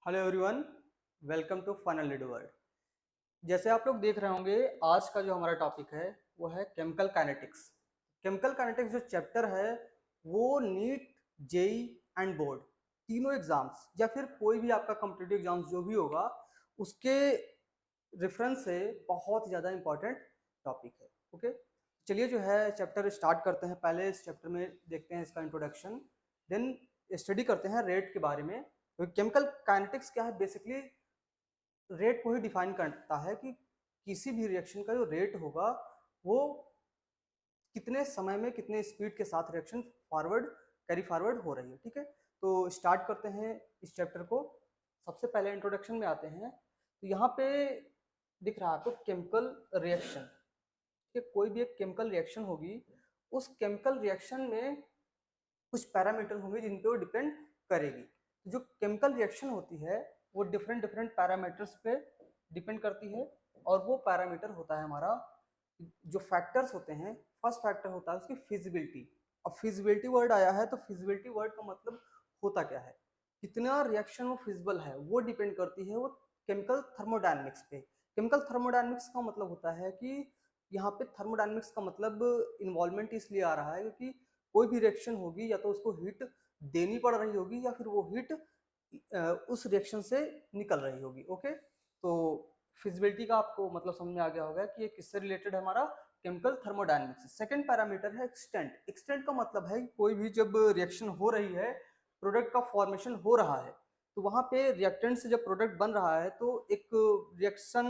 Hello everyone, welcome to final lead world. जैसे आप लोग देख रहे होंगे, आज का जो हमारा टॉपिक है वो है केमिकल काइनेटिक्स। केमिकल काइनेटिक्स जो चैप्टर है वो नीट, जेई एंड बोर्ड तीनों एग्जाम्स या फिर कोई भी आपका कॉम्पिटिटिव एग्जाम्स जो भी होगा उसके रेफरेंस से बहुत ज़्यादा इंपॉर्टेंट टॉपिक है। ओके, चलिए जो है चैप्टर स्टार्ट करते हैं। पहले इस चैप्टर में देखते हैं इसका इंट्रोडक्शन, देन स्टडी करते हैं रेट के बारे में। तो केमिकल काइनेटिक्स क्या है? बेसिकली रेट को ही डिफाइन करता है कि किसी भी रिएक्शन का जो रेट होगा वो कितने समय में कितने स्पीड के साथ रिएक्शन फॉरवर्ड कैरी फॉरवर्ड हो रही है। ठीक है, तो स्टार्ट करते हैं इस चैप्टर को। सबसे पहले इंट्रोडक्शन में आते हैं। तो यहाँ पे दिख रहा है आपको केमिकल रिएक्शन। ठीक है, कोई भी एक केमिकल रिएक्शन होगी, उस केमिकल रिएक्शन में कुछ पैरामीटर होंगे जिन पे वो डिपेंड करेगी। जो केमिकल रिएक्शन होती है वो डिफरेंट डिफरेंट पैरामीटर्स पे डिपेंड करती है, और वो पैरामीटर होता है हमारा जो फैक्टर्स होते हैं। फर्स्ट फैक्टर होता है उसकी फिजिबिलिटी। अब फिजिबिलिटी वर्ड आया है तो फिजिबिलिटी वर्ड का मतलब होता क्या है? कितना रिएक्शन वो फिजिबल है वो डिपेंड करती है वो केमिकल थर्मोडायनेमिक्स पे। केमिकल थर्मोडायनेमिक्स का मतलब होता है कि यहाँ पे थर्मोडायनेमिक्स का मतलब इन्वॉल्वमेंट इसलिए आ रहा है क्योंकि कोई भी रिएक्शन होगी या तो उसको हीट देनी पड़ रही होगी या फिर वो हीट उस रिएक्शन से निकल रही होगी। ओके, तो फिजिबिलिटी का आपको मतलब समझ में आ गया होगा कि ये किससे रिलेटेड है, हमारा केमिकल थर्मोडायनेमिक्स। सेकंड पैरामीटर है एक्सटेंट। एक्सटेंट का मतलब है कि कोई भी जब रिएक्शन हो रही है, प्रोडक्ट का फॉर्मेशन हो रहा है, तो वहां पे रिएक्टेंट से जब प्रोडक्ट बन रहा है तो एक रिएक्शन,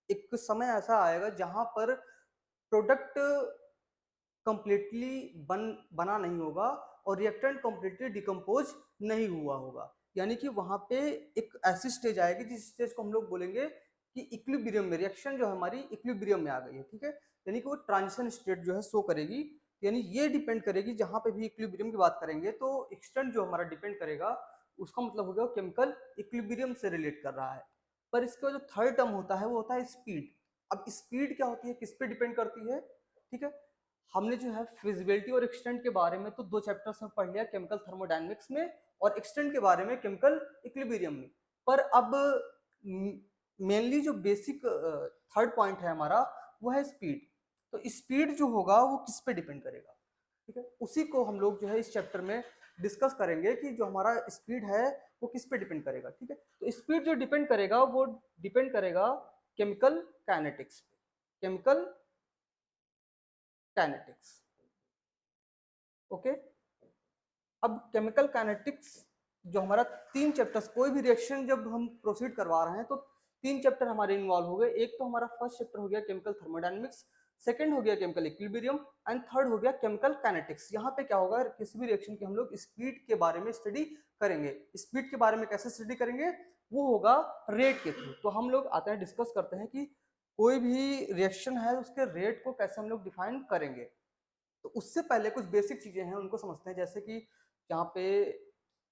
एक समय ऐसा आएगा जहां पर प्रोडक्ट कंप्लीटली बना नहीं होगा और रिएक्टेंट कंप्लीटली डिकम्पोज नहीं हुआ होगा। यानी कि वहां पे एक ऐसी स्टेज आएगी जिस स्टेज को हम लोग बोलेंगे कि इक्विलिब्रियम में रिएक्शन जो है हमारी इक्विलिब्रियम में आ गई है। ठीक है, यानी कि वो ट्रांजिशन स्टेट जो है शो करेगी। यानी ये डिपेंड करेगी, जहां पे भी इक्विलिब्रियम की बात करेंगे तो एक्सटेंट जो हमारा डिपेंड करेगा, उसका मतलब होगा केमिकल इक्विलिब्रियम से रिलेट कर रहा है। पर इसका जो थर्ड टर्म होता है वो होता है स्पीड। अब स्पीड क्या होती है, किस पे डिपेंड करती है? ठीक है, हमने जो है फिजिबिलिटी और एक्सटेंट के बारे में तो दो चैप्टर्स में पढ़ लिया, केमिकल थर्मोडायनेमिक्स में और एक्सटेंट के बारे में केमिकल इक्विलिब्रियम में। पर अब मेनली जो बेसिक थर्ड पॉइंट है हमारा वो है स्पीड। तो स्पीड जो होगा वो किस पे डिपेंड करेगा? ठीक है, उसी को हम लोग जो है इस चैप्टर में डिस्कस करेंगे कि जो हमारा स्पीड है वो किस पे डिपेंड करेगा। ठीक है, तो स्पीड जो डिपेंड करेगा वो डिपेंड करेगा केमिकल काइनेटिक्स पे। Chemical kinetics. ओके, अब केमिकल काइनेटिक्स जो हमारा तीन चैप्टर्स, कोई भी रिएक्शन जब हम प्रोसीड करवा रहे हैं तो तीन चैप्टर हमारे इन्वॉल्व हो गए। एक तो हमारा फर्स्ट चैप्टर हो गया केमिकल थर्मोडायनेमिक्स, सेकंड हो गया केमिकल इक्विलिब्रियम एंड थर्ड हो गया केमिकल काइनेटिक्स। यहाँ पे क्या होगा, किसी भी रिएक्शन की हम लोग स्पीड के बारे में स्टडी करेंगे। स्पीड के बारे में कैसे स्टडी करेंगे? वो होगा रेट के थ्रू। तो हम लोग आते हैं, डिस्कस करते हैं कि कोई भी रिएक्शन है उसके रेट को कैसे हम लोग डिफाइन करेंगे। तो उससे पहले कुछ बेसिक चीजें हैं उनको समझते हैं। जैसे कि यहाँ पे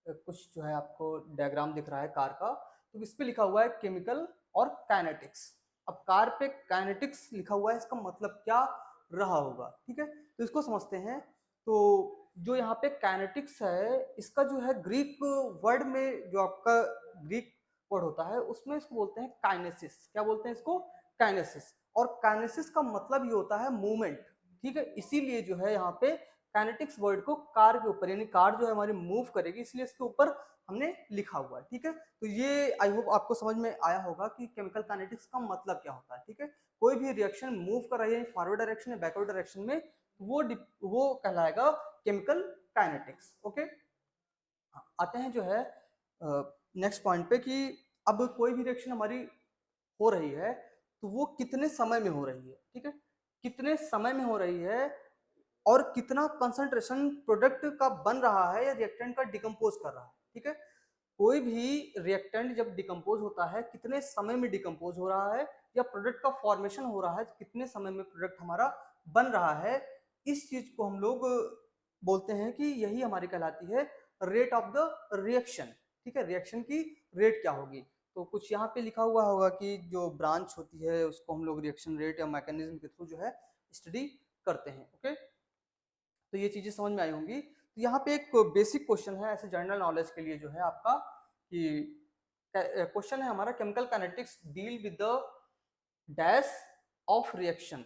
कुछ जो है आपको डायग्राम दिख रहा है कार का, तो इस पे लिखा हुआ है केमिकल और काइनेटिक्स। अब कार पे काइनेटिक्स लिखा हुआ है, इसका मतलब क्या रहा होगा? ठीक है, तो इसको समझते हैं। तो जो यहाँ पे काइनेटिक्स है, इसका जो है ग्रीक वर्ड में जो आपका ग्रीक वर्ड होता है उसमें इसको बोलते हैं काइनेसिस। क्या बोलते हैं इसको? काइनेसिस। और काइनेसिस का मतलब ये होता है मूवमेंट। ठीक है, इसीलिए जो है यहाँ पे काइनेटिक्स वर्ड को कार के ऊपर, यानी कार जो है हमारी मूव करेगी, इसलिए इसके ऊपर हमने लिखा हुआ है। ठीक है, तो ये आई होप आपको समझ में आया होगा कि केमिकल काइनेटिक्स का मतलब क्या होता है। ठीक है, कोई भी रिएक्शन मूव कर रही है फॉरवर्ड डायरेक्शन या बैकवर्ड डायरेक्शन में, वो कहलाएगा केमिकल काइनेटिक्स। ओके, आते हैं जो है नेक्स्ट पॉइंट पे कि अब कोई भी रिएक्शन हमारी हो रही है तो वो कितने समय में हो रही है। ठीक है, कितने समय में हो रही है और कितना कंसंट्रेशन प्रोडक्ट का बन रहा है या रिएक्टेंट का डिकम्पोज कर रहा है। ठीक है, कोई भी रिएक्टेंट जब डिकम्पोज होता है कितने समय में डिकम्पोज हो रहा है, या प्रोडक्ट का फॉर्मेशन हो रहा है कितने समय में प्रोडक्ट हमारा बन रहा है, इस चीज को हम लोग बोलते हैं कि यही हमारी कहलाती है रेट ऑफ द रिएक्शन। ठीक है, रिएक्शन की रेट क्या होगी? तो कुछ यहाँ पे लिखा हुआ होगा कि जो ब्रांच होती है उसको हम लोग रिएक्शन रेट या मैकेनिज्म के थ्रू जो है स्टडी करते हैं। ओके, तो ये चीजें समझ में आई होंगी। तो यहाँ पे एक बेसिक क्वेश्चन है ऐसे जनरल नॉलेज के लिए जो है आपका, कि क्वेश्चन है हमारा chemical kinetics deal with the dash of reaction,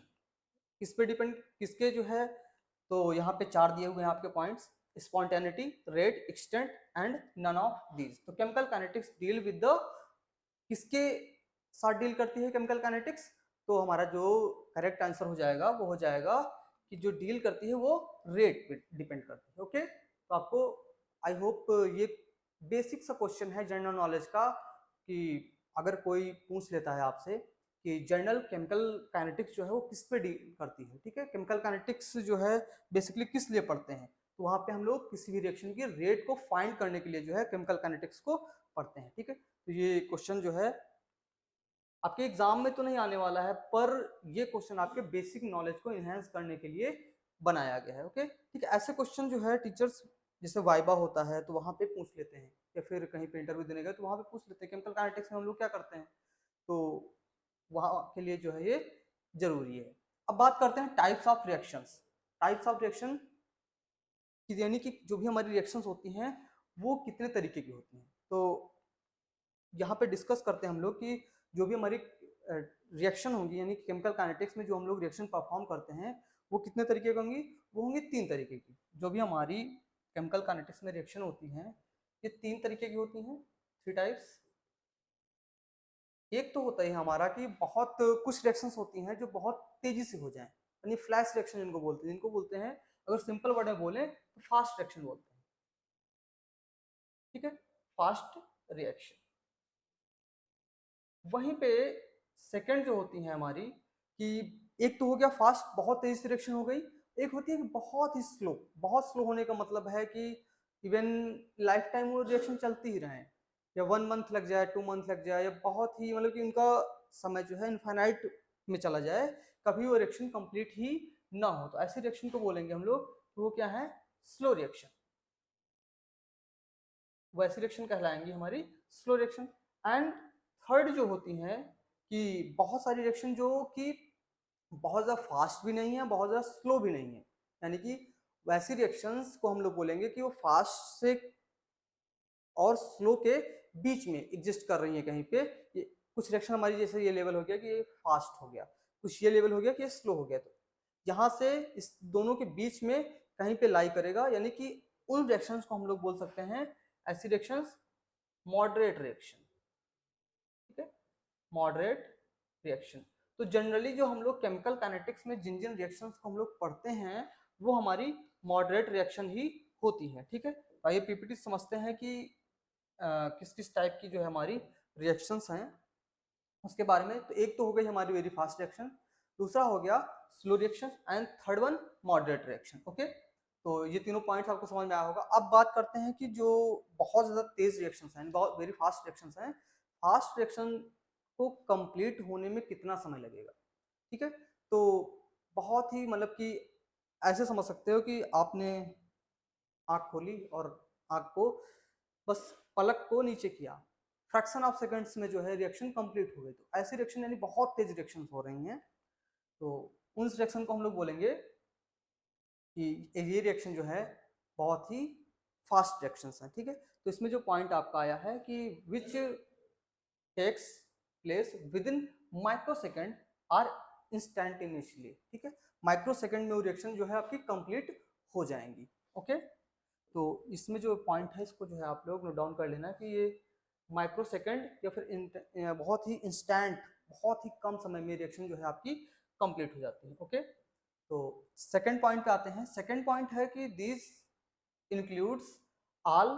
किस पे डिपेंड, किसके जो है, तो यहाँ पे 4 दिए हुए हैं आपके points, spontaneity, rate, extent and none of these. तो chemical kinetics deal with the, किसके साथ डील करती है केमिकल काइनेटिक्स, तो हमारा जो करेक्ट आंसर हो जाएगा वो हो जाएगा कि जो डील करती है वो रेट पे डिपेंड करती है। ओके, तो आपको आई होप ये बेसिक सा क्वेश्चन है जनरल नॉलेज का, कि अगर कोई पूछ लेता है आपसे कि जनरल केमिकल काइनेटिक्स जो है वो किस पे डील करती है, ठीक है, केमिकल काइनेटिक्स जो है बेसिकली किस लिए पढ़ते हैं, तो वहाँ पे हम लोग किसी भी रिएक्शन की रेट को फाइंड करने के लिए जो है केमिकल काइनेटिक्स को पढ़ते हैं, ठीक है। तो ये क्वेश्चन जो है आपके एग्जाम में तो नहीं आने वाला है, पर ये क्वेश्चन आपके बेसिक नॉलेज को इनहेंस करने के लिए बनाया गया है। ओके, ठीक है, ऐसे क्वेश्चन जो है टीचर्स जैसे वाइबा होता है तो वहाँ पे पूछ लेते हैं, या फिर कहीं पे इंटरव्यू देने गए तो वहाँ पे पूछ लेते हैं केमिकल काइनेटिक्स में हम लोग क्या करते हैं, तो वहाँ के लिए जो है ये जरूरी है। अब बात करते हैं types of reactions. Types of reaction यानी कि जो भी हमारी रिएक्शंस होती हैं वो कितने तरीके की होती हैं, तो यहाँ पे डिस्कस करते हैं हम लोग कि जो भी हमारी रिएक्शन होंगी, यानी केमिकल काइनेटिक्स में जो हम लोग रिएक्शन परफॉर्म करते हैं वो कितने तरीके की होंगी, वो होंगी 3 तरीके की। जो भी हमारी केमिकल काइनेटिक्स में रिएक्शन होती हैं ये 3 तरीके की होती हैं, 3 टाइप्स। एक तो होता है हमारा कि बहुत कुछ रिएक्शंस होती हैं जो बहुत तेजी से हो जाएं, यानी फ्लैश रिएक्शन जिनको बोलते हैं, अगर सिंपल वर्ड में बोले तो फास्ट रिएक्शन बोलते हैं, ठीक है, फास्ट रिएक्शन। वहीं पे सेकंड जो होती है हमारी, कि एक तो हो गया फास्ट, बहुत तेजी से रिएक्शन हो गई, एक होती है कि बहुत ही स्लो। बहुत स्लो होने का मतलब है कि इवन लाइफ टाइम वो रिएक्शन चलती ही रहे, या 1 मंथ लग जाए, 2 मंथ लग जाए, या बहुत ही मतलब कि उनका समय जो है इनफाइनाइट में चला जाए, कभी वो रिएक्शन कंप्लीट ही ना हो, तो ऐसे रिएक्शन को बोलेंगे हम लोग कि वो क्या है, स्लो रिएक्शन। वो ऐसी रिएक्शन कहलाएंगी हमारी स्लो रिएक्शन। एंड थर्ड जो होती है कि बहुत सारी रिएक्शन जो कि बहुत ज़्यादा फास्ट भी नहीं है, बहुत ज़्यादा स्लो भी नहीं है, यानी कि वैसी रिएक्शंस को हम लोग बोलेंगे कि वो फास्ट से और स्लो के बीच में एग्जिस्ट कर रही है कहीं पे। ये कुछ रिएक्शन हमारी जैसे ये लेवल हो गया कि ये फास्ट हो गया, कुछ ये लेवल हो गया कि ये स्लो हो गया, तो यहाँ से इस दोनों के बीच में कहीं पे लाई करेगा, यानी कि उन रिएक्शंस को हम लोग बोल सकते हैं ऐसी रिएक्शंस मॉडरेट रिएक्शन, ठीक है, मॉडरेट रिएक्शन। तो जनरली जो हम लोग केमिकल काइनेटिक्स में जिन जिन रिएक्शंस को हम लोग पढ़ते हैं वो हमारी मॉडरेट रिएक्शन ही होती है, ठीक है। आइए पीपीटी समझते हैं कि किस किस टाइप की जो है हमारी रिएक्शंस हैं उसके बारे में। तो एक तो हो गई हमारी वेरी फास्ट रिएक्शन, दूसरा हो गया slow reaction, and third one moderate reaction. Okay, तो ये तीनों पॉइंट्स आपको समझ में आया होगा। अब बात करते हैं कि जो बहुत ज़्यादा तेज रिएक्शंस हैं, बहुत वेरी फास्ट रिएक्शंस हैं, फास्ट रिएक्शन को कंप्लीट होने में कितना समय लगेगा, ठीक है। तो बहुत ही मतलब कि ऐसे समझ सकते हो कि आपने आँख खोली और आँख को बस पलक को नीचे किया, फ्रैक्शन ऑफ सेकंड्स में जो है रिएक्शन कंप्लीट हो गई। तो ऐसी रिएक्शन यानी बहुत तेज रिएक्शन हो रही हैं, तो उन रिएक्शन को हम लोग बोलेंगे कि ये रिएक्शन जो है बहुत ही फास्ट रिएक्शंस हैं, ठीक है। तो इसमें जो पॉइंट आपका आया है कि which takes place within microsecond or instantaneously, ठीक है, माइक्रोसेकंड में वो रिएक्शन जो है आपकी कंप्लीट हो जाएंगी। ओके, तो इसमें जो पॉइंट है इसको जो है आप लोग नोट डाउन कर लेना कि ये माइक्रोसेकंड या फिर बहुत ही इंस्टेंट, बहुत ही कम समय में रिएक्शन जो है आपकी कंप्लीट हो जाती है। ओके, तो सेकंड पॉइंट पे आते हैं। सेकंड पॉइंट है कि दिस इंक्लूड्स ऑल,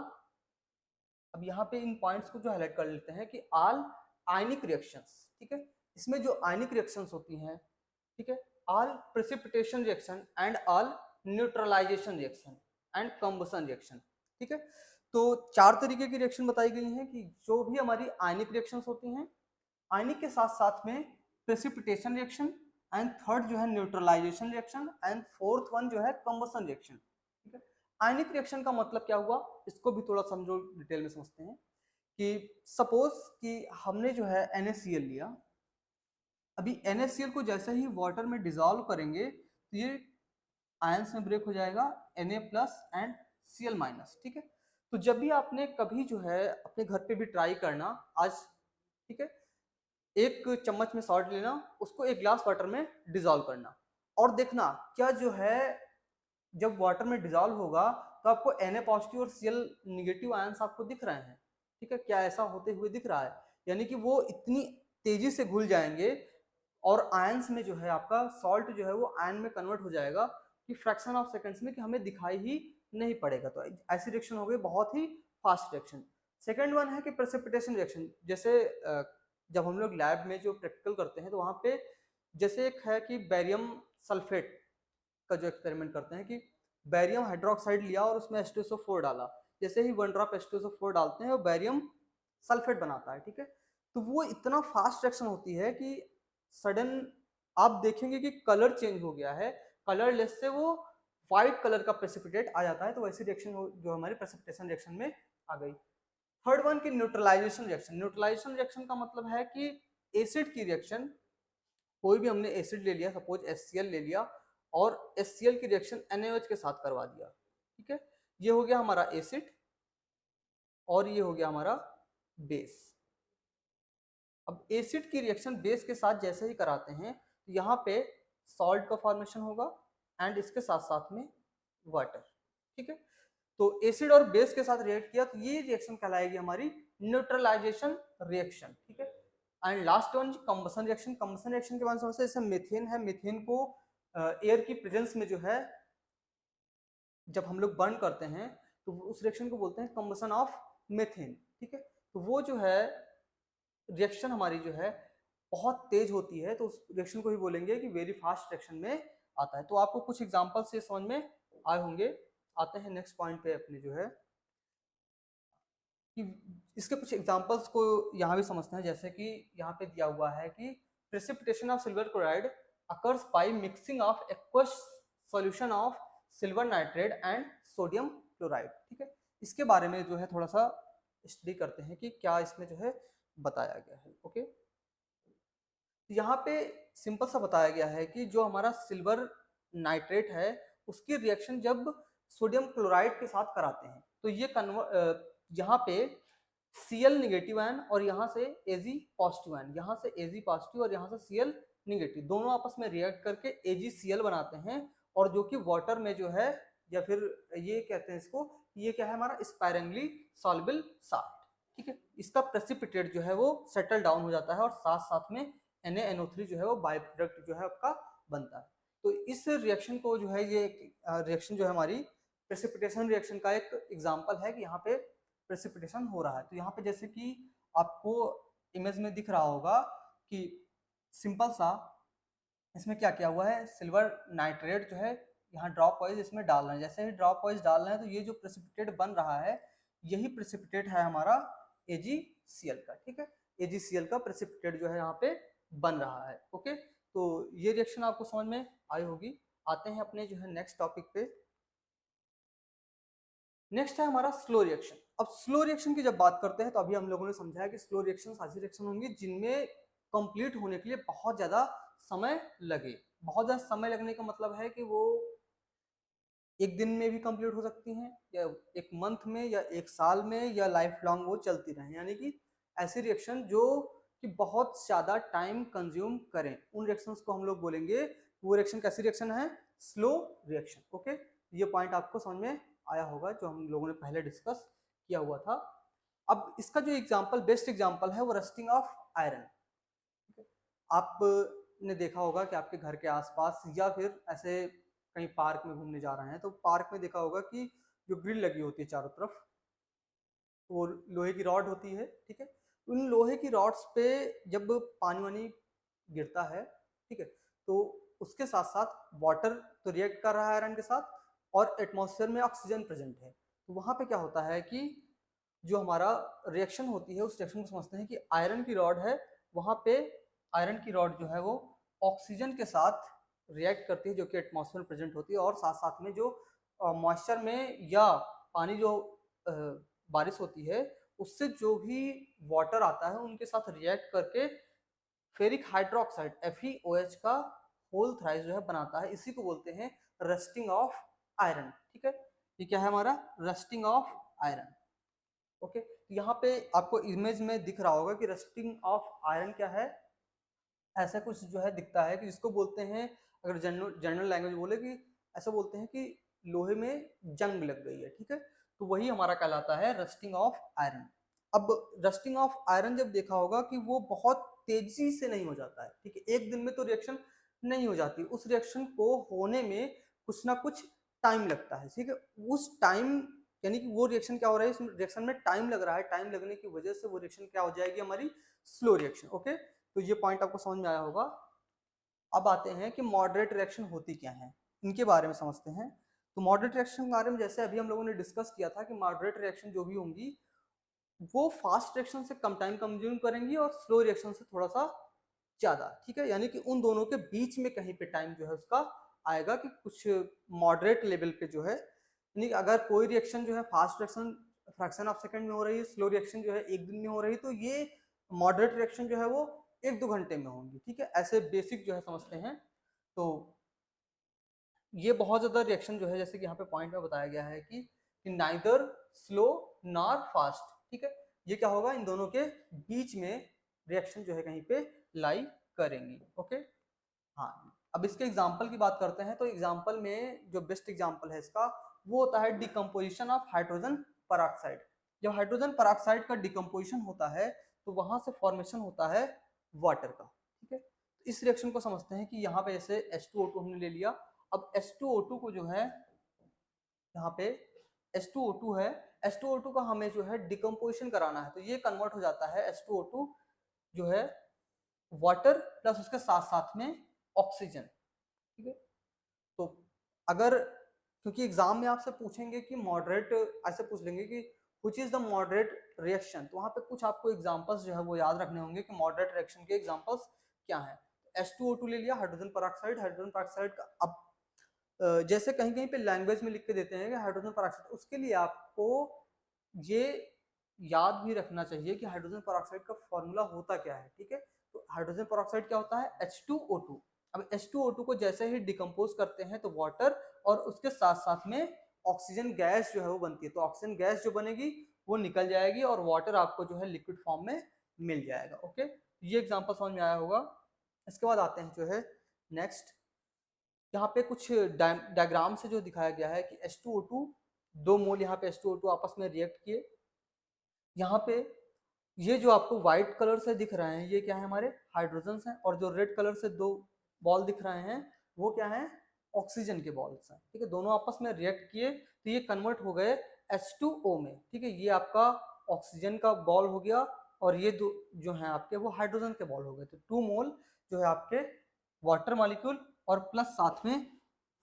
अब यहाँ पे इन पॉइंट्स को जो हाईलाइट कर लेते हैं कि ऑल आयनिक रिएक्शंस, ठीक है, इसमें जो आयनिक रिएक्शंस होती हैं, ठीक है, all precipitation reaction and all neutralisation reaction and combustion reaction, ठीक है। तो 4 तरीके की रिएक्शन बताई गई हैं कि जो भी हमारी आयनिक रिएक्शंस होती हैं, आयनिक के साथ साथ में प्रेसिपिटेशन रिएक्शन, एंड थर्ड जो है neutralisation reaction, and fourth one जो है कंबसन रिएक्शन, ठीक है। आयनिक रिएक्शन का मतलब क्या हुआ, इसको भी थोड़ा समझो, डिटेल में समझते हैं कि सपोज कि हमने जो है NaCl लिया, अभी NaCl को जैसे ही वाटर में डिजोल्व करेंगे तो ये आयंस में ब्रेक हो जाएगा Na plus and Cl minus, ठीक है। तो जब भी आपने कभी जो है अपने घर पे भी ट्राई करना आज, ठीक है, एक चम्मच में सॉल्ट लेना, उसको एक ग्लास वाटर में डिजोल्व करना और देखना क्या जो है जब वाटर में डिजोल्व होगा तो आपको Na पॉजिटिव और Cl निगेटिव आयंस आपको दिख रहे हैं, ठीक है, क्या ऐसा होते हुए दिख रहा है, यानी कि वो इतनी तेजी से घुल जाएंगे और आयंस में जो है आपका सॉल्ट जो है वो आयन में कन्वर्ट हो जाएगा कि फ्रैक्शन ऑफ सेकंड्स में, कि हमें दिखाई ही नहीं पड़ेगा। तो ऐसी रिएक्शन हो गई बहुत ही फास्ट रिएक्शन। सेकेंड वन है कि प्रेसिपिटेशन रिएक्शन, जैसे जब हम लोग लैब में जो प्रैक्टिकल करते हैं तो वहां पे जैसे एक है कि बैरियम सल्फेट का जो एक्सपेरिमेंट करते हैं कि बैरियम हाइड्रोक्साइड लिया और उसमें H2SO4 डाला, जैसे ही 1 ड्रॉप H2SO4 डालते हैं वो बैरियम सल्फेट बनाता है, ठीक है। तो वो इतना फास्ट रिएक्शन होती है कि सडन आप देखेंगे कि कलर चेंज हो गया है, कलरलेस से वो व्हाइट कलर का प्रेसिपिटेट आ जाता है। तो वैसी रिएक्शन जो हमारी प्रेसिपिटेशन रिएक्शन में आ गई। थर्ड वन की न्यूट्रलाइजेशन रिएक्शन। न्यूट्रलाइजेशन रिएक्शन का मतलब है कि एसिड की रिएक्शन, कोई भी हमने एसिड ले लिया, सपोज HCl ले लिया और HCl की रिएक्शन NaOH के साथ करवा दिया, ठीक है, ये हो गया हमारा एसिड और ये हो गया हमारा बेस। अब एसिड की रिएक्शन बेस के साथ जैसे ही कराते हैं तो यहाँ पे सॉल्ट का फॉर्मेशन होगा एंड इसके साथ साथ में वाटर, ठीक है। तो एसिड और बेस के साथ रिएक्ट किया तो ये रिएक्शन कहलाएगी हमारी न्यूट्रलाइजेशन रिएक्शन, ठीक है। And last one combustion reaction. Combustion reaction के बारे में समझते हैं, जैसे मीथेन है, मीथेन को एयर की प्रेजेंस में जो है जब हम लोग बर्न करते हैं तो उस रिएक्शन को बोलते हैं कंबसन ऑफ मीथेन, ठीक है। तो वो जो है रिएक्शन हमारी जो है बहुत तेज होती है, तो उस रिएक्शन को ही बोलेंगे कि वेरी फास्ट रिएक्शन में आता है। तो आपको कुछ एग्जांपल से समझ में आए होंगे। आते हैं नेक्स्ट पॉइंट पे अपने जो है कि इसके कुछ एग्जांपल्स को यहाँ भी समझते हैं। जैसे कि यहाँ पे दिया हुआ है कि precipitation of silver chloride occurs by mixing of aqueous solution of silver nitrate and sodium chloride, ठीक है। इसके बारे में जो है थोड़ा सा स्टडी करते हैं कि क्या इसमें जो है बताया गया है। ओके, यहाँ पे सिंपल सा बताया गया है कि जो हमारा सिल्वर नाइट्रेट है उसकी रिएक्शन जब सोडियम क्लोराइड के साथ कराते हैं तो ये यहाँ पे Cl निगेटिव आयन और यहाँ से Ag पॉजिटिव आयन, यहाँ से Ag पॉजिटिव और यहाँ से Cl निगेटिव, दोनों आपस में रिएक्ट करके AgCl बनाते हैं और जो कि वाटर में जो है, या फिर ये कहते हैं इसको, ये क्या है हमारा स्पायरेंगली सॉल्युबल साल्ट, ठीक है। इसका प्रेसिपिटेट जो है वो सेटल डाउन हो जाता है और साथ साथ में NaNO3 जो है वो बाय प्रोडक्ट जो है आपका बनता है। तो इस रिएक्शन को जो है, ये रिएक्शन जो है हमारी प्रेसिपिटेशन रिएक्शन का एक एग्जांपल है कि यहाँ पे प्रेसिपिटेशन हो रहा है। तो यहाँ पे जैसे कि आपको इमेज में दिख रहा होगा कि सिंपल सा इसमें क्या किया हुआ है, सिल्वर नाइट्रेट जो है यहाँ ड्रॉप वाइज इसमें डाल रहे हैं। जैसे ही ड्रॉप वाइज डाल रहे हैं तो ये जो प्रेसिपिटेट बन रहा है यही प्रेसिपिटेट है हमारा AgCl का, ठीक है। AgCl का प्रेसिपिटेट जो है यहाँ पे बन रहा है। ओके, तो ये रिएक्शन आपको समझ में आई होगी। आते हैं अपने जो है नेक्स्ट टॉपिक पे। नेक्स्ट है हमारा स्लो रिएक्शन। अब स्लो रिएक्शन की जब बात करते हैं तो अभी हम लोगों ने समझा है कि स्लो रिएक्शन ऐसी रिएक्शन होंगी जिनमें कंप्लीट होने के लिए बहुत ज्यादा समय लगे। बहुत ज्यादा समय लगने का मतलब है कि वो एक दिन में भी कंप्लीट हो सकती हैं, या एक मंथ में, या एक साल में, या लाइफ लॉन्ग वो चलती रहें। यानी कि ऐसी रिएक्शन जो कि बहुत ज़्यादा टाइम कंज्यूम करें, उन रिएक्शंस को हम लोग बोलेंगे। वो रिएक्शन कैसी रिएक्शन है, स्लो रिएक्शन। ओके, ये पॉइंट आपको समझ में आया होगा जो हम लोगों ने पहले डिस्कस किया हुआ था। अब इसका जो एग्जाम्पल, बेस्ट एग्जाम्पल है वो रस्टिंग ऑफ आयरन। आपने देखा होगा कि आपके घर के आसपास या फिर ऐसे कहीं पार्क में घूमने जा रहे हैं तो पार्क में देखा होगा कि जो ग्रिल लगी होती है चारों तरफ, वो लोहे की रॉड होती है, ठीक है। उन लोहे की रॉड्स पे जब पानी वानी गिरता है, ठीक है, तो उसके साथ साथ वाटर तो रिएक्ट कर रहा है आयरन के साथ और एटमॉस्फेयर में ऑक्सीजन प्रेजेंट है। तो वहां पे क्या होता है कि जो हमारा रिएक्शन होती है उस रिएक्शन को समझते हैं कि आयरन की रॉड है, वहां पे आयरन की रॉड जो है वो ऑक्सीजन के साथ रिएक्ट करती है जो कि एटमॉस्फेयर में प्रेजेंट होती है, और साथ साथ में जो मॉइस्चर में या पानी जो बारिश होती है उससे जो भी वाटर आता है उनके साथ रिएक्ट करके फेरिक हाइड्रोक्साइड FeOH का होल थ्राइस जो है बनाता है। इसी को बोलते हैं रस्टिंग ऑफ आयरन, ठीक है। ये क्या है हमारा रस्टिंग ऑफ आयरन। ओके, तो यहाँ पे आपको इमेज में दिख रहा होगा कि रस्टिंग ऑफ आयरन क्या है, ऐसा कुछ जो है दिखता है कि जिसको बोलते हैं, अगर जनरल जनरल लैंग्वेज बोले कि ऐसा बोलते हैं कि लोहे में जंग लग गई है, ठीक है, तो वही हमारा कहलाता है रस्टिंग ऑफ आयरन। अब रस्टिंग ऑफ आयरन जब देखा होगा कि वो बहुत तेजी से नहीं हो जाता है, ठीक है, एक दिन में तो रिएक्शन नहीं हो जाती, उस रिएक्शन को होने में कुछ ना कुछ टाइम लगता है, ठीक है, उस टाइम यानी कि वो रिएक्शन क्या हो रहा है, इस रिएक्शन में टाइम लग रहा है, टाइम लगने की वजह से वो रिएक्शन क्या हो जाएगी हमारी स्लो रिएक्शन। ओके, तो ये पॉइंट आपको समझ में आया होगा। अब आते हैं कि मॉडरेट रिएक्शन होती क्या है, इनके बारे में समझते हैं। तो मॉडरेट रिएक्शन के बारे में जैसे अभी हम लोगों ने डिस्कस किया था कि मॉडरेट रिएक्शन जो भी होंगी वो फास्ट रिएक्शन से कम टाइम कंज्यूम करेंगी और स्लो रिएक्शन से थोड़ा सा ज्यादा, ठीक है, यानी कि उन दोनों के बीच में कहीं पे टाइम जो है उसका आएगा कि कुछ मॉडरेट लेवल पे जो है, यानी कि अगर कोई रिएक्शन जो है fast reaction fraction of second में हो रही है, स्लो रिएक्शन जो है एक दिन में हो रही है, तो ये मॉडरेट रिएक्शन जो है वो एक दो घंटे में होंगी, ठीक है, ऐसे बेसिक जो है समझते हैं। तो ये बहुत ज्यादा रिएक्शन जो है जैसे कि यहाँ पे पॉइंट में बताया गया है कि नाइदर स्लो नॉर फास्ट, ठीक है, ये क्या होगा, इन दोनों के बीच में रिएक्शन जो है कहीं पे लाई करेंगी। ओके, हाँ, अब इसके एग्जाम्पल की बात करते हैं, तो एग्जाम्पल में जो बेस्ट एग्जाम्पल है इसका वो होता है डिकम्पोजिशन ऑफ हाइड्रोजन परऑक्साइड। जब हाइड्रोजन परऑक्साइड का डिकम्पोजिशन होता है तो वहां से फॉर्मेशन होता है वाटर का, ठीक है, तो इस रिएक्शन को समझते हैं कि यहाँ पे जैसे H2O2 हमने ले लिया, अब H2O2 को जो है यहाँ पे H2O2 है, H2O2 का हमें जो है डिकम्पोजिशन कराना है, तो ये कन्वर्ट हो जाता है H2O2 जो है वाटर प्लस उसके साथ साथ में ऑक्सीजन, ठीक है, तो अगर क्योंकि एग्जाम में आपसे पूछेंगे कि मॉडरेट, ऐसे पूछ लेंगे कि which is the moderate reaction, तो वहां पे कुछ आपको एग्जांपल्स जो है वो याद रखने होंगे कि मॉडरेट रिएक्शन के एग्जांपल्स क्या हैं। H2O2 ले लिया, हाइड्रोजन पेरोक्साइड, हाइड्रोजन पेरोक्साइड का अब जैसे कहीं कहीं पे लैंग्वेज में लिख के देते हैं कि हाइड्रोजन पेरोक्साइड, उसके लिए आपको ये याद भी रखना चाहिए कि हाइड्रोजन पेरोक्साइड का फॉर्मूला होता क्या है, ठीक है, तो हाइड्रोजन पेरोक्साइड क्या होता है H2O2। अब H2O2 को जैसे ही डिकम्पोज करते हैं तो वाटर और उसके साथ साथ में ऑक्सीजन गैस जो है वो बनती है, तो ऑक्सीजन गैस जो बनेगी वो निकल जाएगी और वाटर आपको जो है लिक्विड फॉर्म में मिल जाएगा। ओके, ये एग्जांपल समझ में आया होगा। इसके बाद आते हैं जो है नेक्स्ट, यहाँ पे कुछ डायग्राम से जो दिखाया गया है कि H2O2 दो मोल यहाँ पे H2O2 आपस में रिएक्ट किए, यहाँ पे ये जो आपको व्हाइट कलर से दिख रहे हैं ये क्या है, हमारे हाइड्रोजन हैं, और जो रेड कलर से दो बॉल दिख रहे हैं वो क्या है, ऑक्सीजन के बॉल्स हैं, ठीक है, दोनों आपस में रिएक्ट किए तो ये कन्वर्ट हो गए H2O में, ठीक है, ये आपका ऑक्सीजन का बॉल हो गया और ये दो जो है आपके वो हाइड्रोजन के बॉल हो गए, तो 2 मोल जो है आपके वाटर मॉलिक्यूल और प्लस साथ में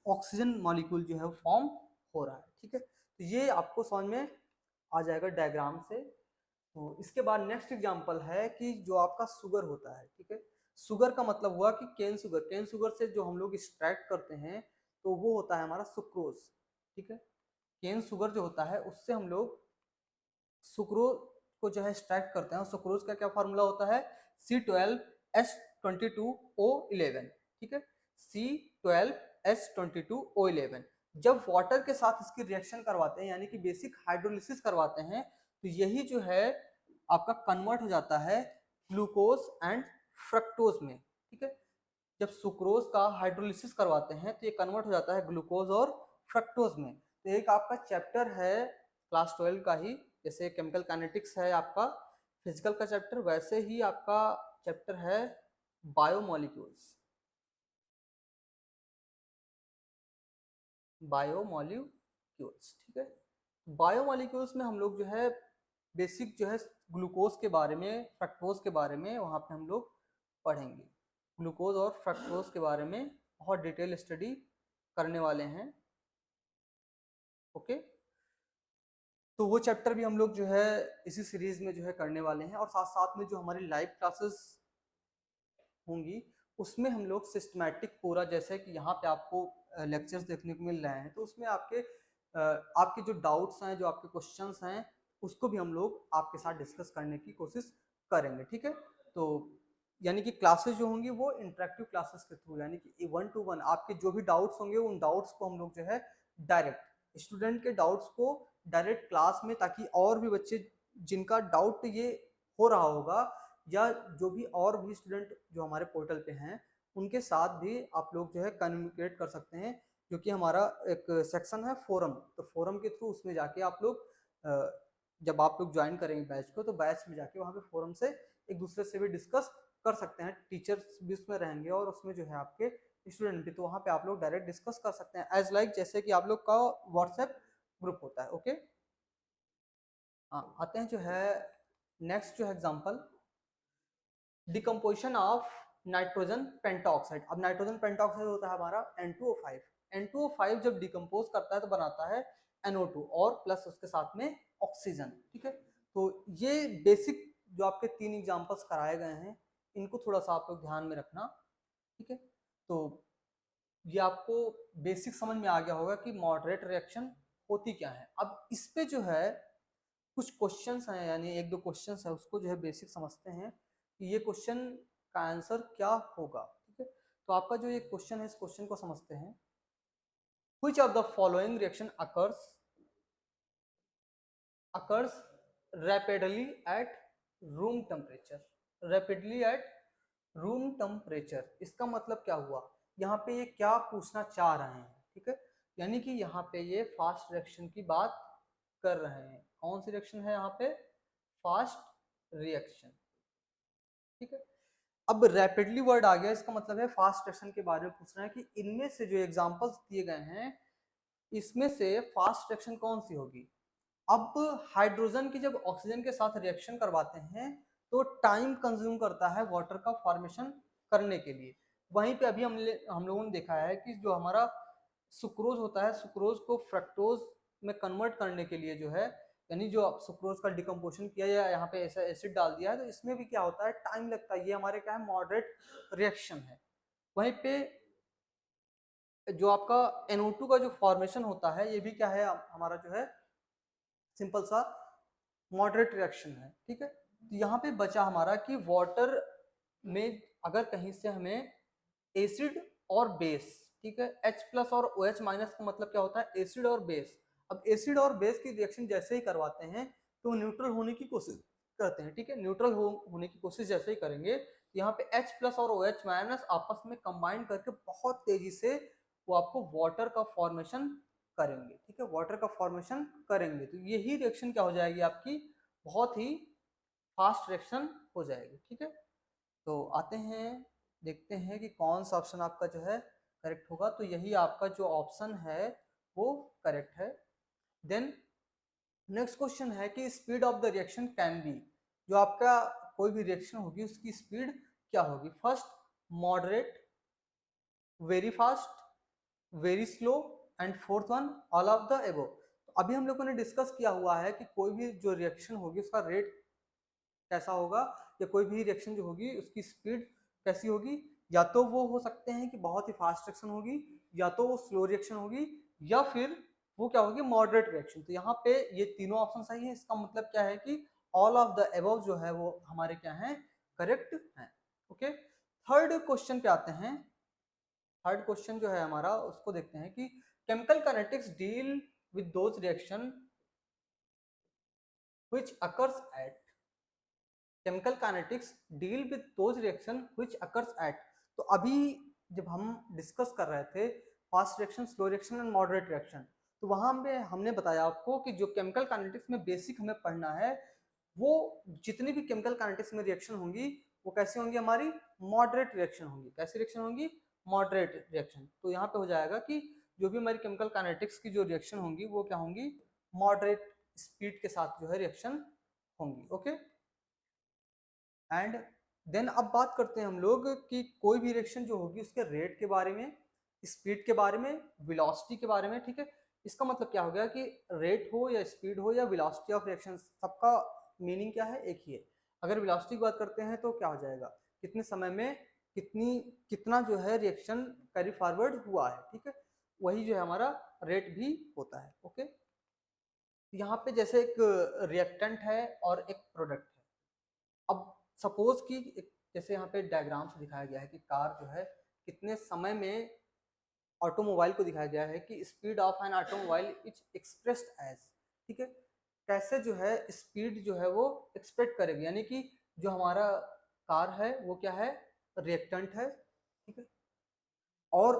ऑक्सीजन मॉलिक्यूल जो है फॉर्म हो रहा है, ठीक है, तो ये आपको समझ में आ जाएगा डायग्राम से। तो इसके बाद नेक्स्ट एग्जांपल है कि जो आपका शुगर होता है, ठीक है, शुगर का मतलब हुआ कि केन शुगर, केन शुगर से जो हम लोग एक्सट्रैक्ट करते हैं तो वो होता है हमारा सुक्रोज, ठीक है, केन शुगर जो होता है उससे हम लोग सुक्रोज को जो है एक्सट्रैक्ट करते हैं, और सुक्रोज का क्या फार्मूला होता है C12H22O11, ठीक है, C12H22O11। जब वाटर के साथ इसकी रिएक्शन करवाते हैं यानी कि बेसिक हाइड्रोलिसिस करवाते हैं तो यही जो है आपका कन्वर्ट हो जाता है ग्लूकोज एंड फ्रक्टोज में, ठीक है, जब सुक्रोज का हाइड्रोलिसिस करवाते हैं तो ये कन्वर्ट हो जाता है ग्लूकोज और फ्रक्टोज में। तो एक आपका चैप्टर है क्लास 12 का ही, जैसे केमिकल काइनेटिक्स है आपका फिजिकल का चैप्टर, वैसे ही आपका चैप्टर है बायोमोलिक्यूल्स, बायोमोलिक्यूल्स, ठीक है, बायोमोलिक्यूल्स में हम लोग जो है बेसिक जो है ग्लूकोज के बारे में, फ्रक्टोज के बारे में वहाँ पे हम लोग पढ़ेंगे, ग्लूकोज और फ्रक्टोज के बारे में बहुत डिटेल स्टडी करने वाले हैं। ओके, तो वो चैप्टर भी हम लोग जो है इसी सीरीज में जो है करने वाले हैं, और साथ साथ में जो हमारी लाइव क्लासेस होंगी उसमें हम लोग सिस्टमैटिक पूरा, जैसे कि यहाँ पे आपको लेक्चर्स देखने को मिल रहे हैं तो उसमें आपके जो डाउट्स हैं, जो आपके क्वेश्चंस हैं, उसको भी हम लोग आपके साथ डिस्कस करने की कोशिश करेंगे, ठीक है, तो यानी कि क्लासेस जो होंगी वो इंटरेक्टिव क्लासेस के थ्रू, यानी कि 1 to 1 आपके जो भी डाउट्स होंगे उन डाउट्स को हम लोग जो है डायरेक्ट स्टूडेंट के डाउट्स को डायरेक्ट क्लास में, ताकि और भी बच्चे जिनका डाउट ये हो रहा होगा, या जो भी और भी स्टूडेंट जो हमारे पोर्टल पे हैं उनके साथ भी आप लोग जो है कम्युनिकेट कर सकते हैं, क्योंकि हमारा एक सेक्शन है फोरम, तो फोरम के थ्रू उसमें जाके आप लोग जब आप लोग ज्वाइन करेंगे बैच को, तो बैच में जाके वहाँ पे फोरम से एक दूसरे से भी डिस्कस कर सकते हैं, टीचर्स भी उसमें रहेंगे और उसमें जो है आपके स्टूडेंट भी, तो वहाँ पे आप लोग डायरेक्ट डिस्कस कर सकते हैं एज लाइक जैसे कि आप लोग का व्हाट्सएप ग्रुप होता है। ओके, हाँ आते हैं जो है नेक्स्ट जो है example, decomposition of nitrogen pentoxide. अब नाइट्रोजन पेंटॉक्साइड होता है हमारा N2O5। N2O5 जब डिकम्पोज करता है तो बनाता है NO2 और प्लस उसके साथ में ऑक्सीजन। ठीक है, तो ये बेसिक जो आपके 3 एग्जांपल्स कराए गए हैं इनको थोड़ा सा आप लोग ध्यान में रखना। ठीक है, तो ये आपको बेसिक समझ में आ गया होगा कि मॉडरेट रिएक्शन होती क्या है। अब इस पे जो है कुछ क्वेश्चंस हैं, यानी एक दो क्वेश्चंस है, उसको जो है बेसिक समझते हैं कि ये क्वेश्चन का आंसर क्या होगा। ठीक है, तो आपका जो ये क्वेश्चन है इस क्वेश्चन को समझते हैं। Which of the following reaction occurs rapidly at room temperature. Rapidly at room temperature इसका मतलब क्या हुआ, यहाँ पे ये क्या पूछना चाह रहे हैं। ठीक है, यानी कि यहाँ पे ये फास्ट रिएक्शन की बात कर रहे हैं। कौन सी रिएक्शन है यहाँ पे, फास्ट रिएक्शन। ठीक है, अब रैपिडली वर्ड आ गया, इसका मतलब है फास्ट रिएक्शन के बारे में पूछ रहे हैं कि इनमें से जो एग्जांपल्स दिए गए हैं इसमें से फास्ट रिएक्शन कौन सी होगी। अब हाइड्रोजन की जब ऑक्सीजन के साथ रिएक्शन करवाते हैं तो टाइम कंज्यूम करता है वाटर का फॉर्मेशन करने के लिए। वहीं पे अभी हम लोगों ने देखा है कि जो हमारा सुक्रोज होता है, सुक्रोज को फ्रक्टोज में कन्वर्ट करने के लिए जो है, यानी जो सुक्रोज का डिकम्पोजिशन किया या यहाँ पे ऐसा एसिड डाल दिया है, तो इसमें भी क्या होता है, टाइम लगता है। ये हमारे क्या है, मॉडरेट रिएक्शन है। वहीं पे जो आपका NO2 का जो फॉर्मेशन होता है ये भी क्या है, हमारा जो है सिंपल सा मॉडरेट रिएक्शन है। ठीक है, तो यहाँ पे बचा हमारा कि वाटर में अगर कहीं से हमें एसिड और बेस, ठीक है, H प्लस और OH माइनस का मतलब क्या होता है, एसिड और बेस। अब एसिड और बेस की रिएक्शन जैसे ही करवाते हैं तो न्यूट्रल होने की कोशिश करते हैं। ठीक है, न्यूट्रल होने की कोशिश जैसे ही करेंगे, यहाँ पे H प्लस और OH माइनस आपस में कंबाइन करके बहुत तेजी से वो आपको वाटर का फॉर्मेशन करेंगे। ठीक है, वाटर का फॉर्मेशन करेंगे, तो यही रिएक्शन क्या हो जाएगी आपकी, बहुत ही फास्ट रिएक्शन हो जाएगी। ठीक है, तो आते हैं देखते हैं कि कौन सा ऑप्शन आपका जो है करेक्ट होगा। तो यही आपका जो ऑप्शन है वो करेक्ट है। देन नेक्स्ट क्वेश्चन है कि speed of the reaction can be. जो आपका कोई भी रिएक्शन होगी उसकी स्पीड क्या होगी, first moderate, very fast, very slow and fourth one all of the एबो। तो अभी हम लोगों ने डिस्कस किया हुआ है कि कोई भी जो रिएक्शन होगी उसका रेट कैसा होगा, या कोई भी रिएक्शन जो होगी उसकी स्पीड कैसी होगी। या तो वो हो सकते हैं कि बहुत ही फास्ट रिएक्शन होगी, या तो वो स्लो रिएक्शन होगी, या फिर वो क्या होगी, मॉडरेट रिएक्शन। तो यहाँ पे ये तीनों ऑप्शन सही है। इसका मतलब क्या है कि ऑल ऑफ द अबव जो है वो हमारे क्या है, करेक्ट है। ओके, थर्ड क्वेश्चन पे आते हैं। थर्ड क्वेश्चन जो है हमारा उसको देखते हैं कि chemical kinetics deal with those reaction which occurs at. Chemical kinetics deal with those reaction which occurs at. तो अभी जब हम डिस्कस कर रहे थे fast reaction, slow reaction and moderate reaction, तो वहां पे हमने बताया आपको कि जो केमिकल काइनेटिक्स में बेसिक हमें पढ़ना है, वो जितनी भी केमिकल काइनेटिक्स में रिएक्शन होंगी वो कैसी होंगी, हमारी मॉडरेट रिएक्शन होंगी। कैसी रिएक्शन होंगी, मॉडरेट रिएक्शन। तो यहाँ पे हो जाएगा कि जो भी हमारी केमिकल काइनेटिक्स की जो रिएक्शन होंगी वो क्या होंगी, मॉडरेट स्पीड के साथ जो है रिएक्शन होंगी। ओके, एंड देन अब बात करते हैं हम लोग कि कोई भी रिएक्शन जो होगी उसके रेट के बारे में, स्पीड के बारे में, वेलोसिटी के बारे में। ठीक है, इसका मतलब क्या हो गया कि रेट हो या स्पीड हो या वेलोसिटी ऑफ रिएक्शन, सबका मीनिंग क्या है, एक ही है। अगर वेलोसिटी की बात करते हैं तो क्या हो जाएगा, कितने समय में कितना जो है रिएक्शन कैरी फॉरवर्ड हुआ है। ठीक है, वही जो है हमारा रेट भी होता है। ओके, यहाँ पे जैसे एक रिएक्टेंट है और एक प्रोडक्ट है। अब सपोज कि जैसे यहाँ पे डायग्राम से दिखाया गया है कि कार जो है कितने समय में, ऑटोमोबाइल को दिखाया गया है कि speed of an automobile is expressed as. ठीक है, कैसे जो है स्पीड जो है वो एक्सपेक्ट करेगी, यानी कि जो हमारा कार है वो क्या है, रिएक्टेंट है, ठीक है, और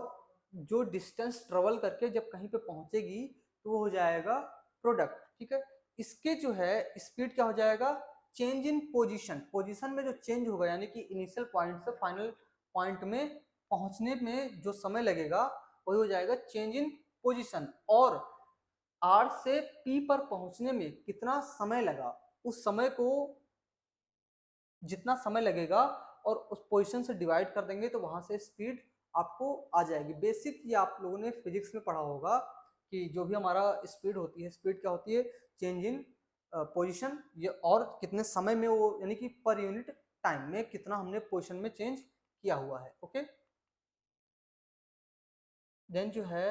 जो डिस्टेंस ट्रेवल करके जब कहीं पे पहुंचेगी तो वो हो जाएगा प्रोडक्ट, ठीक है। इसके जो है स्पीड क्या हो जाएगा, चेंज इन पोजीशन, पोजीशन में जो चेंज होगा, यानी कि इनिशियल पॉइंट से फाइनल पॉइंट में पहुंचने में जो समय लगेगा वही हो जाएगा चेंज इन पोजीशन। और आर से पी पर पहुंचने में कितना समय लगा, उस समय को जितना समय लगेगा और उस पोजीशन से डिवाइड कर देंगे तो वहां से स्पीड आपको आ जाएगी। बेसिक ये आप लोगों ने फिजिक्स में पढ़ा होगा कि जो भी हमारा स्पीड होती है, स्पीड क्या होती है, चेंज इन पोजीशन, ये और कितने समय में वो, यानी कि पर यूनिट टाइम में कितना हमने पोजीशन में चेंज किया हुआ है। ओके, देन जो है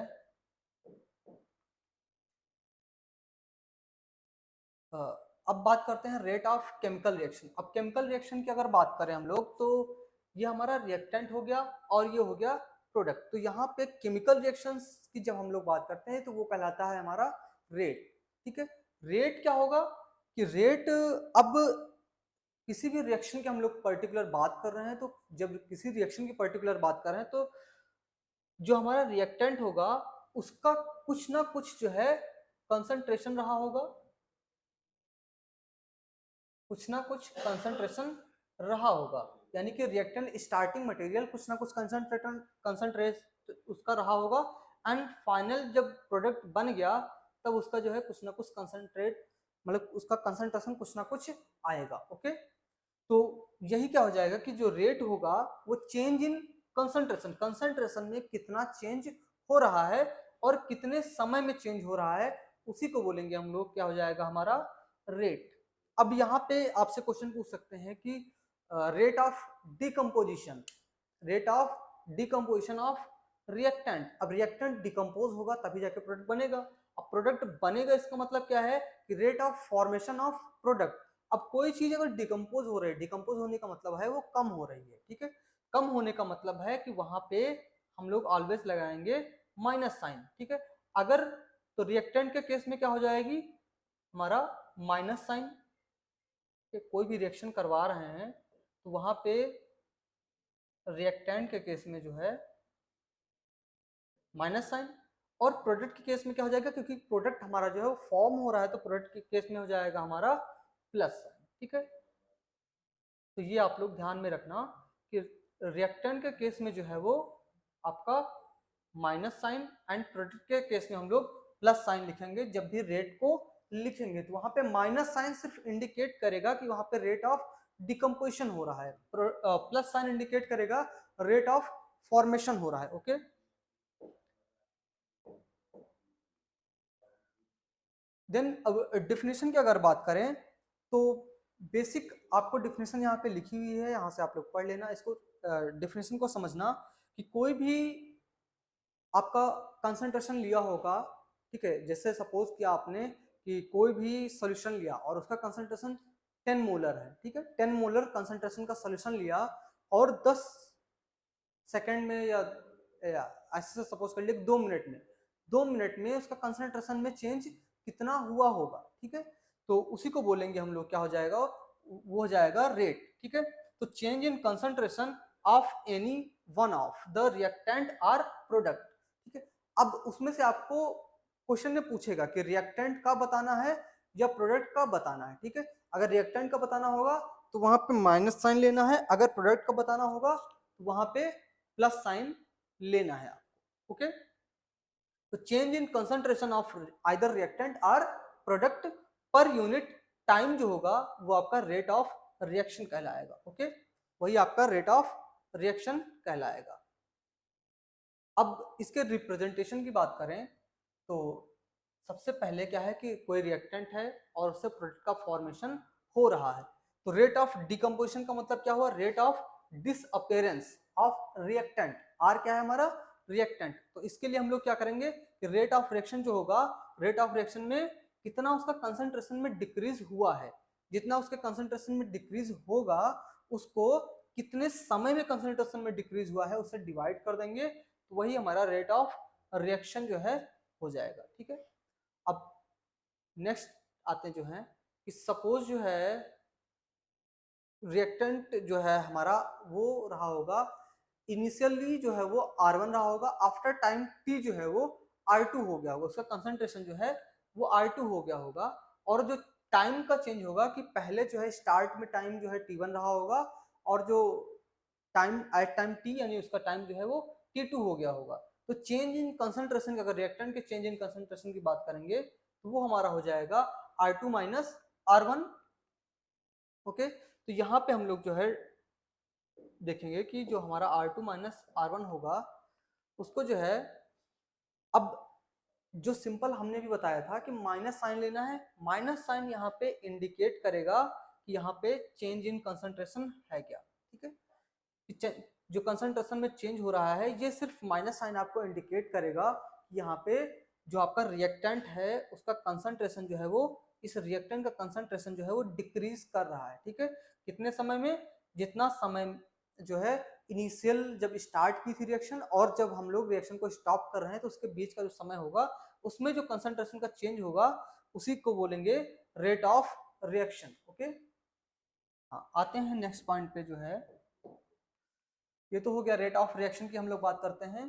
अब बात करते हैं रेट ऑफ केमिकल रिएक्शन। अब केमिकल रिएक्शन की अगर बात करें हम लोग तो ये हमारा रिएक्टेंट हो गया और ये हो गया प्रोडक्ट। तो यहाँ पे केमिकल रिएक्शंस की जब हम लोग बात करते हैं तो वो कहलाता है हमारा रेट, ठीक है। रेट क्या होगा कि रेट, अब किसी भी रिएक्शन की हम लोग पर्टिकुलर बात कर रहे हैं तो जब किसी रिएक्शन की पर्टिकुलर बात कर रहे हैं तो जो हमारा रिएक्टेंट होगा उसका कुछ ना कुछ जो है कंसंट्रेशन रहा होगा, कुछ ना कुछ कंसंट्रेशन रहा होगा, यानी कि रिएक्टेंट स्टार्टिंग मटेरियल कुछ ना कुछ कंसंट्रेट उसका रहा होगा, एंड फाइनल जब प्रोडक्ट बन गया तब उसका जो है कुछ ना कुछ कंसंट्रेट, मतलब उसका कंसंट्रेशन कुछ ना कुछ आएगा। ओके, तो यही क्या हो जाएगा कि जो रेट होगा वो चेंज इन कंसंट्रेशन, कंसंट्रेशन में कितना चेंज हो रहा है और कितने समय में चेंज हो रहा है, उसी को बोलेंगे हम लोग क्या हो जाएगा हमारा रेट। अब यहाँ पे आपसे क्वेश्चन पूछ सकते हैं कि rate of decomposition, rate of decomposition of reactant. अब रिएक्टेंट डिकम्पोज होगा तभी जाके प्रोडक्ट बनेगा। अब प्रोडक्ट बनेगा इसका मतलब क्या है कि rate of formation of product. अब कोई चीज अगर डिकम्पोज हो रही है, डिकम्पोज होने का मतलब है वो कम हो रही है, ठीक है। कम होने का मतलब है कि वहां पे हम लोग ऑलवेज लगाएंगे माइनस साइन, ठीक है। अगर तो रिएक्टेंट के केस में क्या हो जाएगी हमारा माइनस साइन, कोई भी रिएक्शन करवा रहे हैं तो वहां पे रिएक्टेंट के केस में जो है माइनस साइन, और प्रोडक्ट के केस में क्या हो जाएगा, क्योंकि प्रोडक्ट हमारा जो है फॉर्म हो रहा है तो प्रोडक्ट के केस में हो जाएगा हमारा प्लस साइन, ठीक है। तो ये आप लोग ध्यान में रखना कि रिएक्टेंट के केस में जो है वो आपका माइनस साइन, एंड प्रोडक्ट के केस में हम लोग प्लस साइन लिखेंगे। जब भी रेट को लिखेंगे तो वहां पे माइनस साइन सिर्फ इंडिकेट करेगा कि वहां पे रेट ऑफ डिकम्पोजिशन हो रहा है, प्लस साइन इंडिकेट करेगा रेट ऑफ फॉर्मेशन हो रहा है। ओके, देन अब डिफिनेशन की अगर बात करें तो बेसिक आपको डिफिनेशन यहाँ पे लिखी हुई है, यहाँ से आप लोग पढ़ लेना इसको। डिफिनेशन को समझना कि कोई भी आपका कंसंट्रेशन लिया होगा, ठीक है, जैसे सपोज किया आपने कि कोई भी सॉल्यूशन लिया और उसका कंसंट्रेशन 10 मोलर है, ठीक है, 10 मोलर कंसंट्रेशन का सॉल्यूशन लिया और 10 सेकंड में या ऐसे सपोज कर लिए 2 मिनट में, 2 मिनट में उसका कंसंट्रेशन में चेंज कितना हुआ होगा, ठीक है। तो उसी को बोलेंगे हम लोग क्या हो जाएगा, वो हो जाएगा रेट, ठीक है। तो change in concentration of any one of the reactant or product, ठीक है। अब उसमें से आपको क्वेश्चन में पूछेगा कि रिएक्टेंट का बताना है या प्रोडक्ट का बताना है, ठीक है। अगर रिएक्टेंट का बताना होगा तो वहां पे माइनस साइन लेना है, अगर प्रोडक्ट का बताना होगा तो वहां पे प्लस साइन लेना है आपको। ओके, तो change in concentration of either reactant और प्रोडक्ट पर यूनिट टाइम जो होगा वो आपका रेट ऑफ रिएक्शन कहलाएगा। ओके, वही आपका रेट ऑफ रिएक्शन कहलाएगा। अब इसके रिप्रेजेंटेशन की बात करें तो सबसे पहले क्या है कि कोई रिएक्टेंट है और उससे प्रोडक्ट का फॉर्मेशन हो रहा है, तो रेट ऑफ डिकम्पोजिशन का मतलब क्या हुआ, rate of disappearance of reactant. R क्या है हमारा रिएक्टेंट, तो इसके लिए हम लोग क्या करेंगे कि रेट ऑफ रिएक्शन जो होगा, रेट ऑफ रिएक्शन में कितना उसका कंसंट्रेशन में डिक्रीज हुआ है, जितना उसके कंसंट्रेशन में डिक्रीज होगा उसको कितने समय में कंसंट्रेशन में डिक्रीज हुआ है उससे डिवाइड कर देंगे, तो वही हमारा रेट ऑफ रिएक्शन जो है हो जाएगा, ठीक है। अब नेक्स्ट आते जो हैं कि सपोज जो है रिएक्टेंट जो है हमारा वो रहा होगा, इनिशियली जो है वो R1 रहा होगा, आफ्टर टाइम T जो है वो R2 हो गया होगा, उसका कंसंट्रेशन जो है वो R2 हो गया होगा। और जो टाइम का चेंज होगा कि पहले जो है स्टार्ट में टाइम जो है T1 रहा होगा, और जो टाइम एट टाइम T यानी उसका टाइम जो है वो T2 हो गया होगा। तो चेंज इन कंसंट्रेशन की, अगर रिएक्टेंट के चेंज इन कंसंट्रेशन की बात करेंगे तो वो हमारा हो जाएगा R2 माइनस R1। ओके, तो यहाँ पे हम लोग जो है देखेंगे कि जो हमारा R2 माइनस R1 होगा उसको जो है, अब जो सिंपल हमने भी बताया था कि माइनस साइन लेना है, माइनस साइन यहाँ पे इंडिकेट करेगा कि यहाँ पे चेंज इन कंसंट्रेशन है क्या। ठीक है, जो कंसंट्रेशन में चेंज हो रहा है ये सिर्फ माइनस साइन आपको इंडिकेट करेगा कि यहाँ पे जो आपका रिएक्टेंट है उसका कंसंट्रेशन जो है वो, इस रिएक्टेंट का कंसंट्रेशन जो है वो डिक्रीज कर रहा है। ठीक है, कितने समय में, जितना समय जो है इनिशियल जब स्टार्ट की थी रिएक्शन और जब हम लोग रिएक्शन को स्टॉप कर रहे हैं तो उसके बीच का जो समय होगा उसमें जो कंसंट्रेशन का चेंज होगा उसी को बोलेंगे रेट ऑफ रिएक्शन। ओके, हाँ आते हैं नेक्स्ट पॉइंट पे जो है, ये तो हो गया रेट ऑफ रिएक्शन की हम लोग बात करते हैं।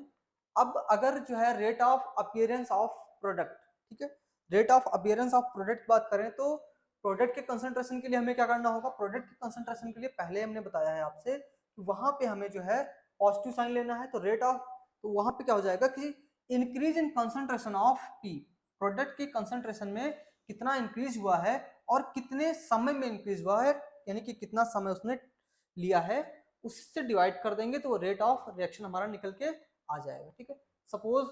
अब अगर जो है rate of appearance of product, ठीक है, rate of appearance of product बात करें तो प्रोडक्ट के कंसंट्रेशन के लिए हमें क्या करना होगा, प्रोडक्ट के कंसंट्रेशन के लिए पहले हमने बताया है आपसे कि वहां पे हमें जो है पॉजिटिव साइन लेना है। तो रेट ऑफ, तो वहां पे क्या हो जाएगा कि increase in concentration of P, product के कंसंट्रेशन में कितना इंक्रीज हुआ है और कितने समय में इंक्रीज हुआ है, यानी कि कितना समय उसने लिया है, उससे डिवाइड कर देंगे तो रेट ऑफ रिएक्शन हमारा निकल के आ जाएगा। ठीक है, सपोज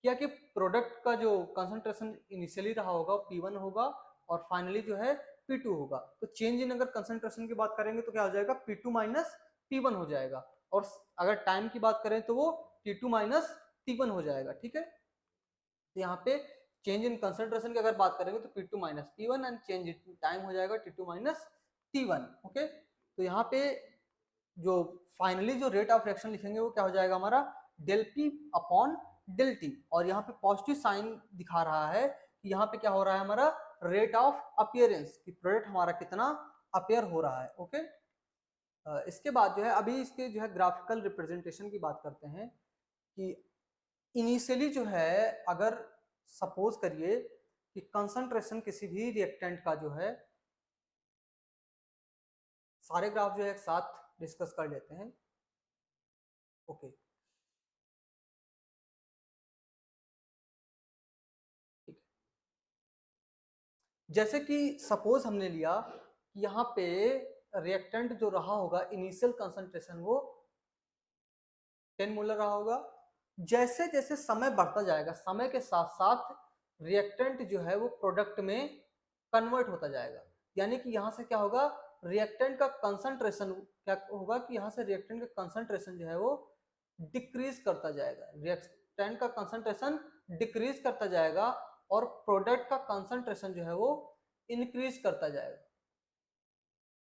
क्या कि प्रोडक्ट का जो कंसंट्रेशन इनिशियली रहा होगा P1 होगा और फाइनली जो है P2 होगा, तो चेंज इन अगर कंसंट्रेशन की बात करेंगे तो क्या हो जाएगा, P2 माइनस P1 हो जाएगा, और अगर टाइम की बात करें तो वो T2 माइनस T1 हो जाएगा। ठीक है, तो यहाँ पे चेंज इन कंसंट्रेशन की अगर बात करेंगे तो P2 minus P1 and change in time हो जाएगा T2 माइनस T1। ओके, तो यहाँ पे जो फाइनली जो रेट ऑफ रिएक्शन लिखेंगे वो क्या हो जाएगा हमारा del P upon del T, और यहाँ पे पॉजिटिव साइन दिखा रहा है कि यहाँ पे क्या हो रहा है हमारा रेट ऑफ अपीयरेंस, कि प्रोडक्ट हमारा कितना अपीयर हो रहा है। ओके, इसके बाद जो है अभी इसके जो है ग्राफिकल रिप्रेजेंटेशन की बात करते हैं कि इनिशियली जो है अगर सपोज करिए कि कंसंट्रेशन किसी भी रिएक्टेंट का जो है, सारे ग्राफ जो है एक साथ डिस्कस कर लेते हैं। ओके, ठीक है, जैसे कि सपोज हमने लिया कि यहाँ पे रिएक्टेंट जो रहा होगा इनिशियल कंसंट्रेशन वो 10 मोलर रहा होगा। जैसे जैसे समय बढ़ता जाएगा समय के साथ साथ रिएक्टेंट जो है वो प्रोडक्ट में कन्वर्ट होता जाएगा, यानी कि यहाँ से क्या होगा, रिएक्टेंट का कंसंट्रेशन क्या होगा कि यहाँ से रिएक्टेंट का कंसंट्रेशन जो है वो डिक्रीज करता जाएगा, रिएक्टेंट का कंसंट्रेशन डिक्रीज करता जाएगा और प्रोडक्ट का कंसंट्रेशन जो है वो इंक्रीज करता जाएगा।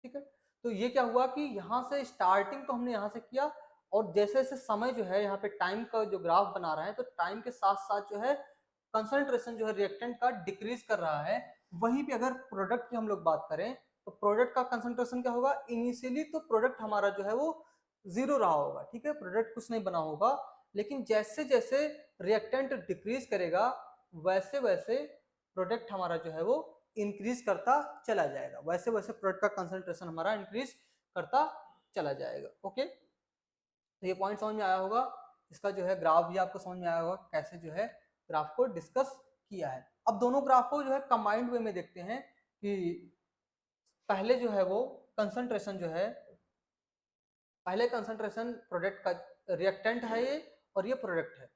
ठीक है, तो ये क्या हुआ कि यहाँ से स्टार्टिंग तो हमने यहाँ से किया, और जैसे जैसे समय जो है यहाँ पे टाइम का जो ग्राफ बना रहा है तो टाइम के साथ साथ जो है कंसंट्रेशन जो है रिएक्टेंट का डिक्रीज कर रहा है। वहीं पे अगर प्रोडक्ट की हम लोग बात करें तो प्रोडक्ट का कंसंट्रेशन क्या होगा, इनिशियली तो प्रोडक्ट हमारा जो है वो जीरो रहा होगा। ठीक है, प्रोडक्ट कुछ नहीं बना होगा, लेकिन जैसे जैसे रिएक्टेंट डिक्रीज करेगा वैसे वैसे प्रोडक्ट हमारा जो है वो इंक्रीज करता चला जाएगा, वैसे वैसे प्रोडक्ट का कंसंट्रेशन हमारा इंक्रीज करता चला जाएगा। ओके, तो ये पॉइंट समझ में आया होगा, इसका जो है ग्राफ भी आपको समझ में आया होगा कैसे जो है ग्राफ को डिस्कस किया है। अब दोनों ग्राफ को जो है कंबाइंड वे में देखते हैं कि पहले जो है वो कंसंट्रेशन जो है, पहले कंसंट्रेशन प्रोडक्ट का, रिएक्टेंट है ये और ये प्रोडक्ट है,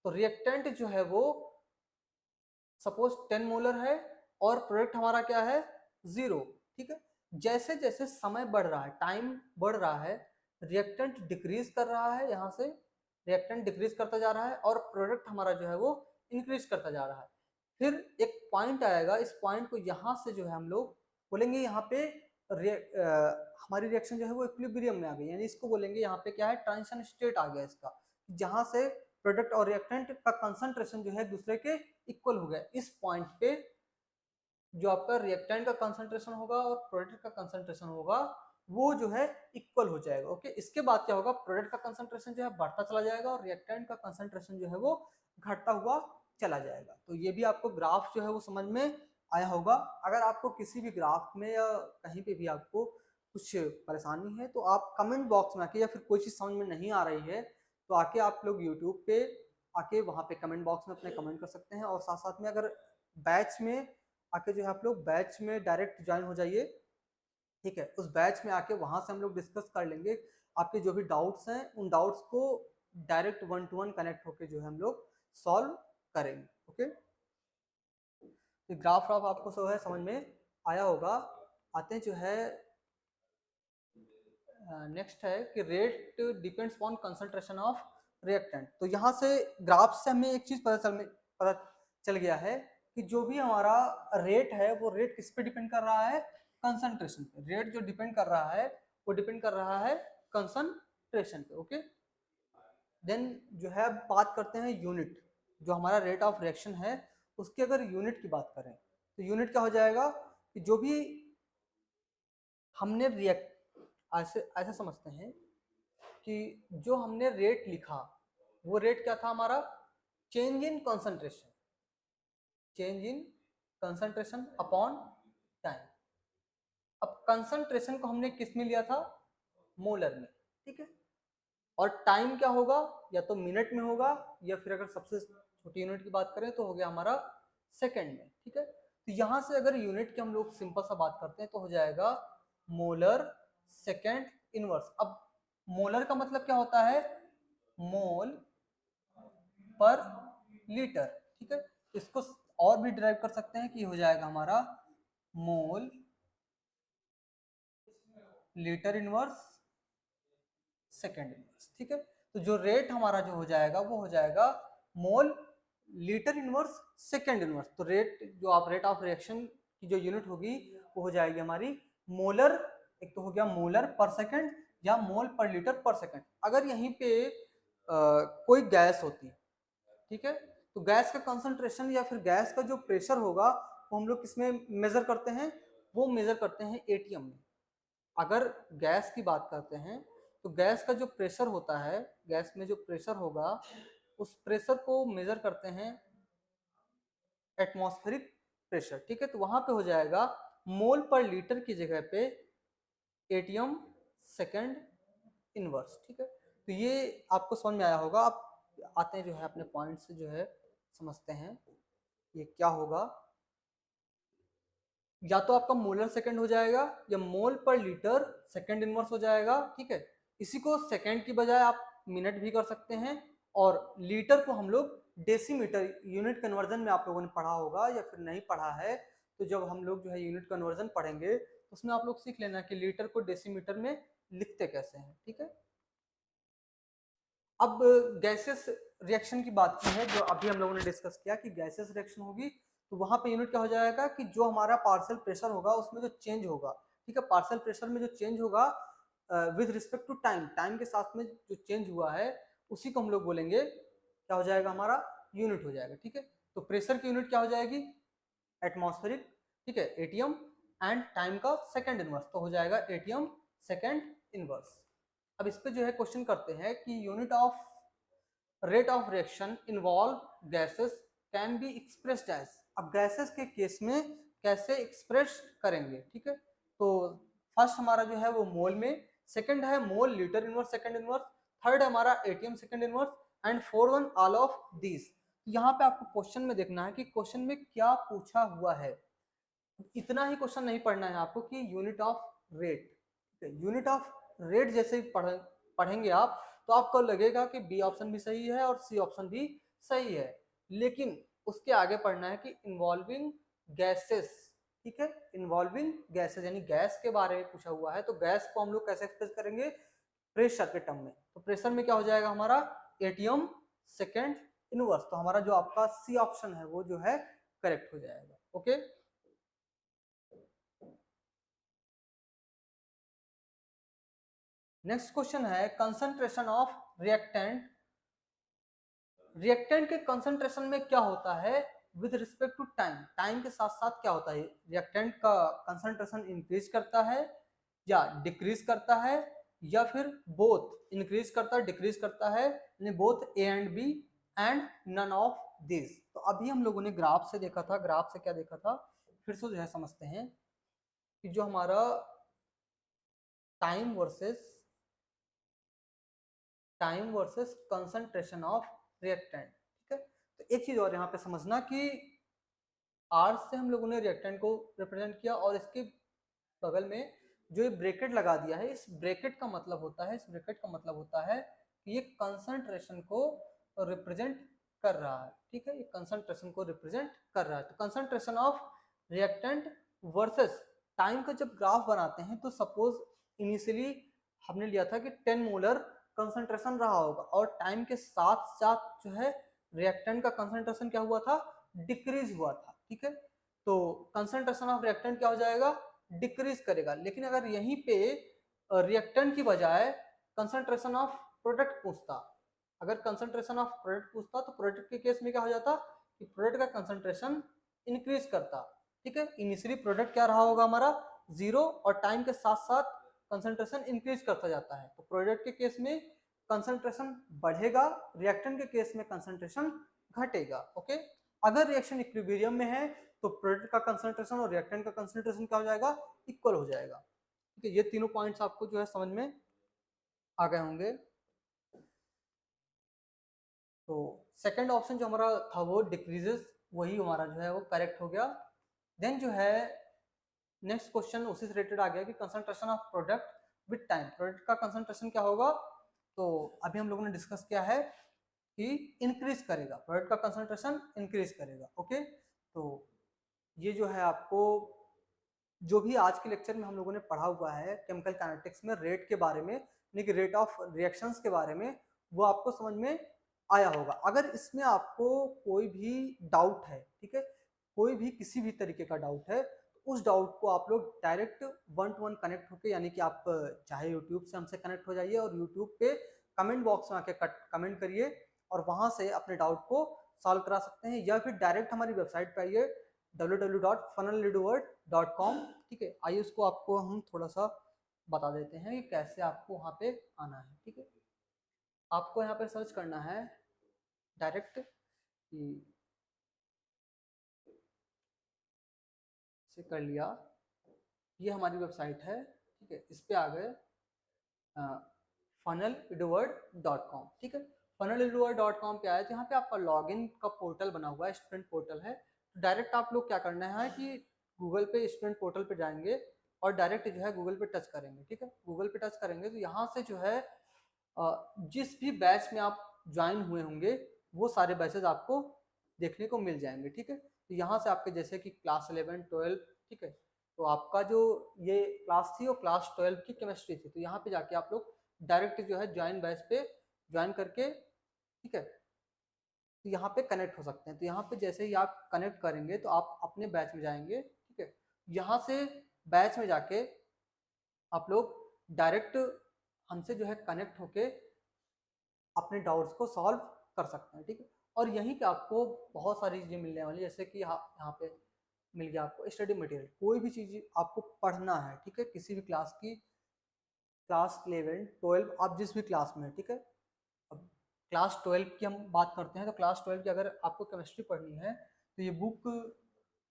तो रिएक्टेंट जो है वो सपोज 10 मोलर है और प्रोडक्ट हमारा क्या है 0। ठीक है, जैसे जैसे समय बढ़ रहा है, टाइम बढ़ रहा है, रिएक्टेंट डिक्रीज कर रहा है, यहाँ से रिएक्टेंट डिक्रीज करता जा रहा है और प्रोडक्ट हमारा जो है वो इंक्रीज करता जा रहा है। फिर एक पॉइंट आएगा, इस पॉइंट को यहाँ से जो है हम लोग बोलेंगे यहाँ पे हमारी रिएक्शन जो है वो इक्विलिब्रियम में आ गई, यानी इसको बोलेंगे यहाँ पे क्या है, ट्रांजिशन स्टेट आ गया इसका, जहां से प्रोडक्ट और रिएक्टेंट का कंसंट्रेशन जो है दूसरे के इक्वल हो गया। इस पॉइंट पे जो आपका रिएक्टेंट का कंसंट्रेशन होगा और प्रोडक्ट का कंसंट्रेशन होगा वो जो है इक्वल हो जाएगा। ओके, इसके बाद क्या होगा, प्रोडक्ट का कंसंट्रेशन जो है बढ़ता चला जाएगा और रिएक्टेंट का कंसंट्रेशन जो है वो घटता हुआ चला जाएगा। तो ये भी आपको ग्राफ जो है वो समझ में आया होगा। अगर आपको किसी भी ग्राफ में या कहीं पे भी आपको कुछ परेशानी है तो आप कमेंट बॉक्स में आके, या फिर कोई चीज़ समझ में नहीं आ रही है तो आके आप लोग यूट्यूब पे आके वहाँ पे कमेंट बॉक्स में अपने कमेंट कर सकते हैं। और साथ साथ में अगर बैच में आके जो है आप लोग बैच में डायरेक्ट ज्वाइन हो जाइए, ठीक है। उस बैच में आके वहाँ से हम लोग डिस्कस कर लेंगे आपके जो भी डाउट्स हैं, उन डाउट्स को डायरेक्ट 1 to 1 कनेक्ट होके जो है हम लोग सॉल्व करेंगे। ओके, तो ग्राफ आपको सब है समझ में आया होगा। आते हैं जो है नेक्स्ट है कि rate depends on concentration of reactant. तो यहाँ से ग्राफ से हमें एक चीज पता चल गया है कि जो भी हमारा रेट है वो रेट किस पे डिपेंड कर रहा है, कंसंट्रेशन पे। रेट जो डिपेंड कर रहा है वो डिपेंड कर रहा है कंसंट्रेशन पे। ओके, देन जो है बात करते हैं यूनिट। जो हमारा रेट ऑफ रिएक्शन है उसकी अगर यूनिट की बात करें तो यूनिट क्या हो जाएगा कि जो भी हमने रिएक्ट ऐसे ऐसे समझते हैं कि जो हमने रेट लिखा वो रेट क्या था हमारा, change in concentration, change in concentration upon time. अब कंसंट्रेशन को हमने किस में लिया था, मोलर में, ठीक है। और टाइम क्या होगा, या तो मिनट में होगा या फिर अगर सबसे छोटी यूनिट की बात करें तो हो गया हमारा सेकंड में, ठीक है। तो यहां से अगर यूनिट की हम लोग सिंपल सा बात करते हैं तो हो जाएगा मोलर सेकंड इनवर्स। अब मोलर का मतलब क्या होता है, मोल पर लीटर, ठीक है। इसको और भी डिराइव कर सकते हैं कि हो जाएगा हमारा मोल लीटर इनवर्स सेकेंड इनवर्स, ठीक है। तो जो रेट हमारा जो हो जाएगा वो हो जाएगा मोल लीटर इनवर्स सेकेंड इनवर्स। तो रेट जो आप रेट ऑफ रिएक्शन की जो यूनिट होगी वो हो जाएगी हमारी मोलर, एक तो हो गया मोलर पर सेकेंड या मोल पर लीटर पर सेकेंड। अगर यहीं पे कोई गैस होती, ठीक है, तो गैस का कंसंट्रेशन या फिर गैस का जो प्रेशर होगा वो हम लोग किसमें मेजर करते हैं, वो मेजर करते हैं एटीएम में। अगर गैस की बात करते हैं तो गैस का जो प्रेशर होता है, गैस में जो प्रेशर होगा उस प्रेशर को मेजर करते हैं एटमॉस्फेरिक प्रेशर, ठीक है। तो वहां पे हो जाएगा मोल पर लीटर की जगह पे एटीएम सेकंड इनवर्स, ठीक है। तो ये आपको समझ में आया होगा। आप आते हैं जो है अपने पॉइंट से जो है समझते हैं ये क्या होगा। या तो आपका मोलर सेकंड हो जाएगा या मोल पर लीटर सेकंड इनवर्स हो जाएगा, ठीक है। इसी को सेकंड की बजाय आप मिनट भी कर सकते हैं, और लीटर को हम लोग डेसीमीटर, यूनिट कन्वर्जन में आप लोगों ने पढ़ा होगा या फिर नहीं पढ़ा है तो जब हम लोग जो है यूनिट कन्वर्जन पढ़ेंगे तो उसमें आप लोग सीख लेना कि लीटर को डेसीमीटर में लिखते कैसे हैं, ठीक है। अब गैसेस रिएक्शन की बात की है, जो अभी हम लोगों ने डिस्कस किया कि गैसेस रिएक्शन होगी तो वहां पे यूनिट क्या हो जाएगा कि जो हमारा पार्शियल प्रेशर होगा उसमें जो चेंज होगा, ठीक है, पार्शियल प्रेशर में जो चेंज होगा with respect to time, time के साथ में जो चेंज हुआ है उसी को हम लोग बोलेंगे क्या हो जाएगा, हमारा यूनिट हो जाएगा, ठीक है। तो प्रेशर की यूनिट क्या हो जाएगी, एटमॉस्फेरिक, ठीक है, एटीएम, एंड टाइम का सेकंड इनवर्स, तो हो जाएगा एटीएम सेकंड इनवर्स। अब इस पे जो है क्वेश्चन करते हैं कि unit of rate of reaction involve gases can be expressed as. अब गैसेस के केस में कैसे एक्सप्रेस करेंगे, ठीक है। तो फर्स्ट हमारा जो है वो मोल में, सेकंड है mole litre inverse second inverse, third हमारा ATM second inverse, and fourth one all of these. यहाँ पे आपको क्वेश्चन में देखना है कि क्वेश्चन में क्या पूछा हुआ है। इतना ही क्वेश्चन नहीं पढ़ना है आपको कि unit of rate, unit of rate जैसे ही पढ़ेंगे आप तो आपको लगेगा कि बी ऑप्शन भी सही है और सी ऑप्शन भी सही है, लेकिन उसके आगे पढ़ना है कि इन्वॉल्विंग गैसेस, ठीक है, इन्वॉल्विंग गैसेस यानी गैस के बारे में पूछा हुआ है तो गैस को हम लोग कैसे एक्सप्रेस करेंगे, प्रेशर के टर्म में। तो प्रेशर में क्या हो जाएगा हमारा एटीएम सेकेंड इनवर्स। तो हमारा जो आपका सी ऑप्शन है वो जो है करेक्ट हो जाएगा। ओके, नेक्स्ट क्वेश्चन है कंसंट्रेशन ऑफ रिएक्टेंट। रिएक्टेंट के कंसंट्रेशन में क्या होता है with respect to time, time के साथ साथ क्या होता है, रिएक्टेंट का कंसंट्रेशन इंक्रीज करता है या डिक्रीज करता है, या फिर बोथ इंक्रीज करता है डिक्रीज करता है, यानी both A and B and none of this. तो अभी हम लोगों ने ग्राफ से देखा था, ग्राफ से क्या देखा था, फिर से जो है समझते हैं कि जो हमारा time versus concentration of reactant, ठीक है। तो एक चीज और यहाँ पे समझना कि आर से हम लोगों ने रिएक्टेंट को रिप्रेजेंट किया और इसके बगल में जो ये ब्रैकेट लगा दिया है, इस ब्रैकेट का मतलब होता है, इस ब्रैकेट का मतलब होता है कि ये कंसंट्रेशन को रिप्रेजेंट कर रहा है, ठीक है, ये कंसंट्रेशन को रिप्रेजेंट कर रहा है। तो concentration of reactant versus time का जब ग्राफ बनाते हैं तो सपोज इनिशियली हमने लिया था कि 10 मोलर कंसंट्रेशन रहा होगा और टाइम के साथ साथ जो है रिएक्टेंट का कंसंट्रेशन क्या हुआ था, डिक्रीज हुआ था, ठीक है। तो कंसंट्रेशन ऑफ रिएक्टेंट क्या हो जाएगा, डिक्रीज करेगा। लेकिन अगर यहीं पे रिएक्टेंट की बजाय कंसंट्रेशन ऑफ प्रोडक्ट पूछता, अगर कंसंट्रेशन ऑफ प्रोडक्ट पूछता तो प्रोडक्ट के केस में क्या हो जाता कि प्रोडक्ट का कंसंट्रेशन इंक्रीज करता, ठीक है। इनिशियली प्रोडक्ट क्या रहा होगा हमारा 0 और टाइम के साथ साथ कंसंट्रेशन इंक्रीज करता जाता है। तो प्रोडक्ट के केस में कंसंट्रेशन बढ़ेगा, रिएक्टेंट के केस में कंसंट्रेशन घटेगा, ओके। अगर रिएक्शन इक्विलिब्रियम में है तो प्रोडक्ट का कंसंट्रेशन और रिएक्टेंट का कंसंट्रेशन क्या हो जाएगा, इक्वल हो जाएगा, ठीक है। ये तीनों पॉइंट्स आपको जो है समझ में आ गए होंगे। तो सेकंड ऑप्शन जो हमारा था वो डिक्रीजेस, वही हमारा जो है वो करेक्ट हो गया। देन जो है नेक्स्ट क्वेश्चन उसी से रिलेटेड आ गया कि concentration of product with time, product का कंसंट्रेशन क्या होगा। तो अभी हम लोगों ने डिस्कस किया है कि इंक्रीज करेगा, प्रोडक्ट का कंसंट्रेशन इंक्रीज करेगा, ओके। तो ये जो है आपको जो भी आज के लेक्चर में हम लोगों ने पढ़ा हुआ है केमिकल काइनेटिक्स में रेट के बारे में, यानी कि रेट ऑफ रिएक्शंस के बारे में, वो आपको समझ में आया होगा। अगर इसमें आपको कोई भी डाउट है, ठीक है, कोई भी किसी भी तरीके का डाउट है, तो उस डाउट को आप लोग डायरेक्ट 1 to 1 कनेक्ट होके, यानी कि आप चाहे यूट्यूब से हमसे कनेक्ट हो जाइए और यूट्यूब पे कमेंट बॉक्स में आके कमेंट करिए और वहां से अपने डाउट को सॉल्व करा सकते हैं, या फिर डायरेक्ट हमारी वेबसाइट पे आइए www.funnelleaderworld.com, ठीक है। आइए उसको आपको हम थोड़ा सा बता देते हैं कि कैसे आपको वहाँ पे आना है, ठीक है। आपको यहाँ पे सर्च करना है डायरेक्ट कि से कर लिया, ये हमारी वेबसाइट है, ठीक है। इस पे आ गए funnelleaderworld.com, ठीक है। funnelleaderworld.com पे आए तो यहाँ पे आपका लॉगिन का पोर्टल बना हुआ है, स्टूडेंट पोर्टल है। तो डायरेक्ट आप लोग क्या करना है कि गूगल पे स्टूडेंट पोर्टल पे जाएंगे और डायरेक्ट जो है गूगल पे टच करेंगे, ठीक है। गूगल पे टच करेंगे तो यहाँ से जो है जिस भी बैच में आप ज्वाइन हुए होंगे वो सारे बैचेज आपको देखने को मिल जाएंगे, ठीक है। तो यहाँ से आपके जैसे कि क्लास 11, 12, ठीक है, तो आपका जो ये क्लास थी वो क्लास 12 की केमिस्ट्री थी। तो यहाँ पे जाके आप लोग डायरेक्ट जो है ज्वाइन बैच पे ज्वाइन करके, ठीक है, तो यहाँ पे कनेक्ट हो सकते हैं। तो यहाँ पे जैसे ही आप कनेक्ट करेंगे तो आप अपने बैच में जाएंगे, ठीक है। यहाँ से बैच में जाके आप लोग डायरेक्ट हमसे जो है कनेक्ट होके अपने डाउट्स को सॉल्व कर सकते हैं, ठीक है। और यहीं पे आपको बहुत सारी चीज़ें मिलने वाली, जैसे कि यहाँ पे मिल गया आपको स्टडी मटेरियल, कोई भी चीज़ आपको पढ़ना है, ठीक है, किसी भी क्लास की, क्लास 11, 12, आप जिस भी क्लास में है, ठीक है। अब क्लास 12 की हम बात करते हैं तो क्लास 12 की अगर आपको केमिस्ट्री पढ़नी है तो ये बुक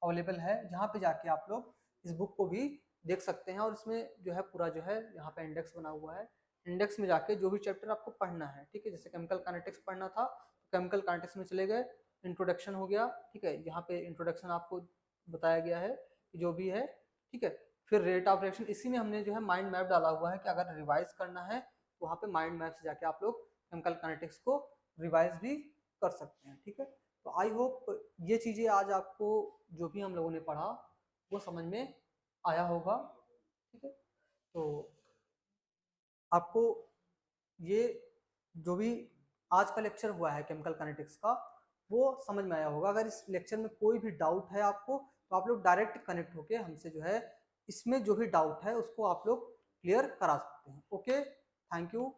अवेलेबल है, जहाँ पे जाके आप लोग इस बुक को भी देख सकते हैं। और इसमें जो है पूरा जो है यहाँ पे इंडेक्स बना हुआ है, इंडेक्स में जाके जो भी चैप्टर आपको पढ़ना है, ठीक है, जैसे केमिकल काइनेटिक्स पढ़ना था तो केमिकल काइनेटिक्स में चले गए, इंट्रोडक्शन हो गया, ठीक है, यहाँ पे इंट्रोडक्शन आपको बताया गया है कि जो भी है, ठीक है। फिर रेट ऑफ रिएक्शन, इसी में हमने जो है माइंड मैप डाला हुआ है कि अगर रिवाइज करना है तो वहाँ पे माइंड मैप से जाके आप लोग केमिकल काइनेटिक्स को रिवाइज भी कर सकते हैं, ठीक है। तो आई होप ये चीज़ें आज आपको जो भी हम लोगों ने पढ़ा वो समझ में आया होगा, ठीक है। तो आपको ये जो भी आज का लेक्चर हुआ है केमिकल काइनेटिक्स का वो समझ में आया होगा। अगर इस लेक्चर में कोई भी डाउट है आपको तो आप लोग डायरेक्ट कनेक्ट होके हमसे जो है इसमें जो भी डाउट है उसको आप लोग क्लियर करा सकते हैं, ओके। Thank you.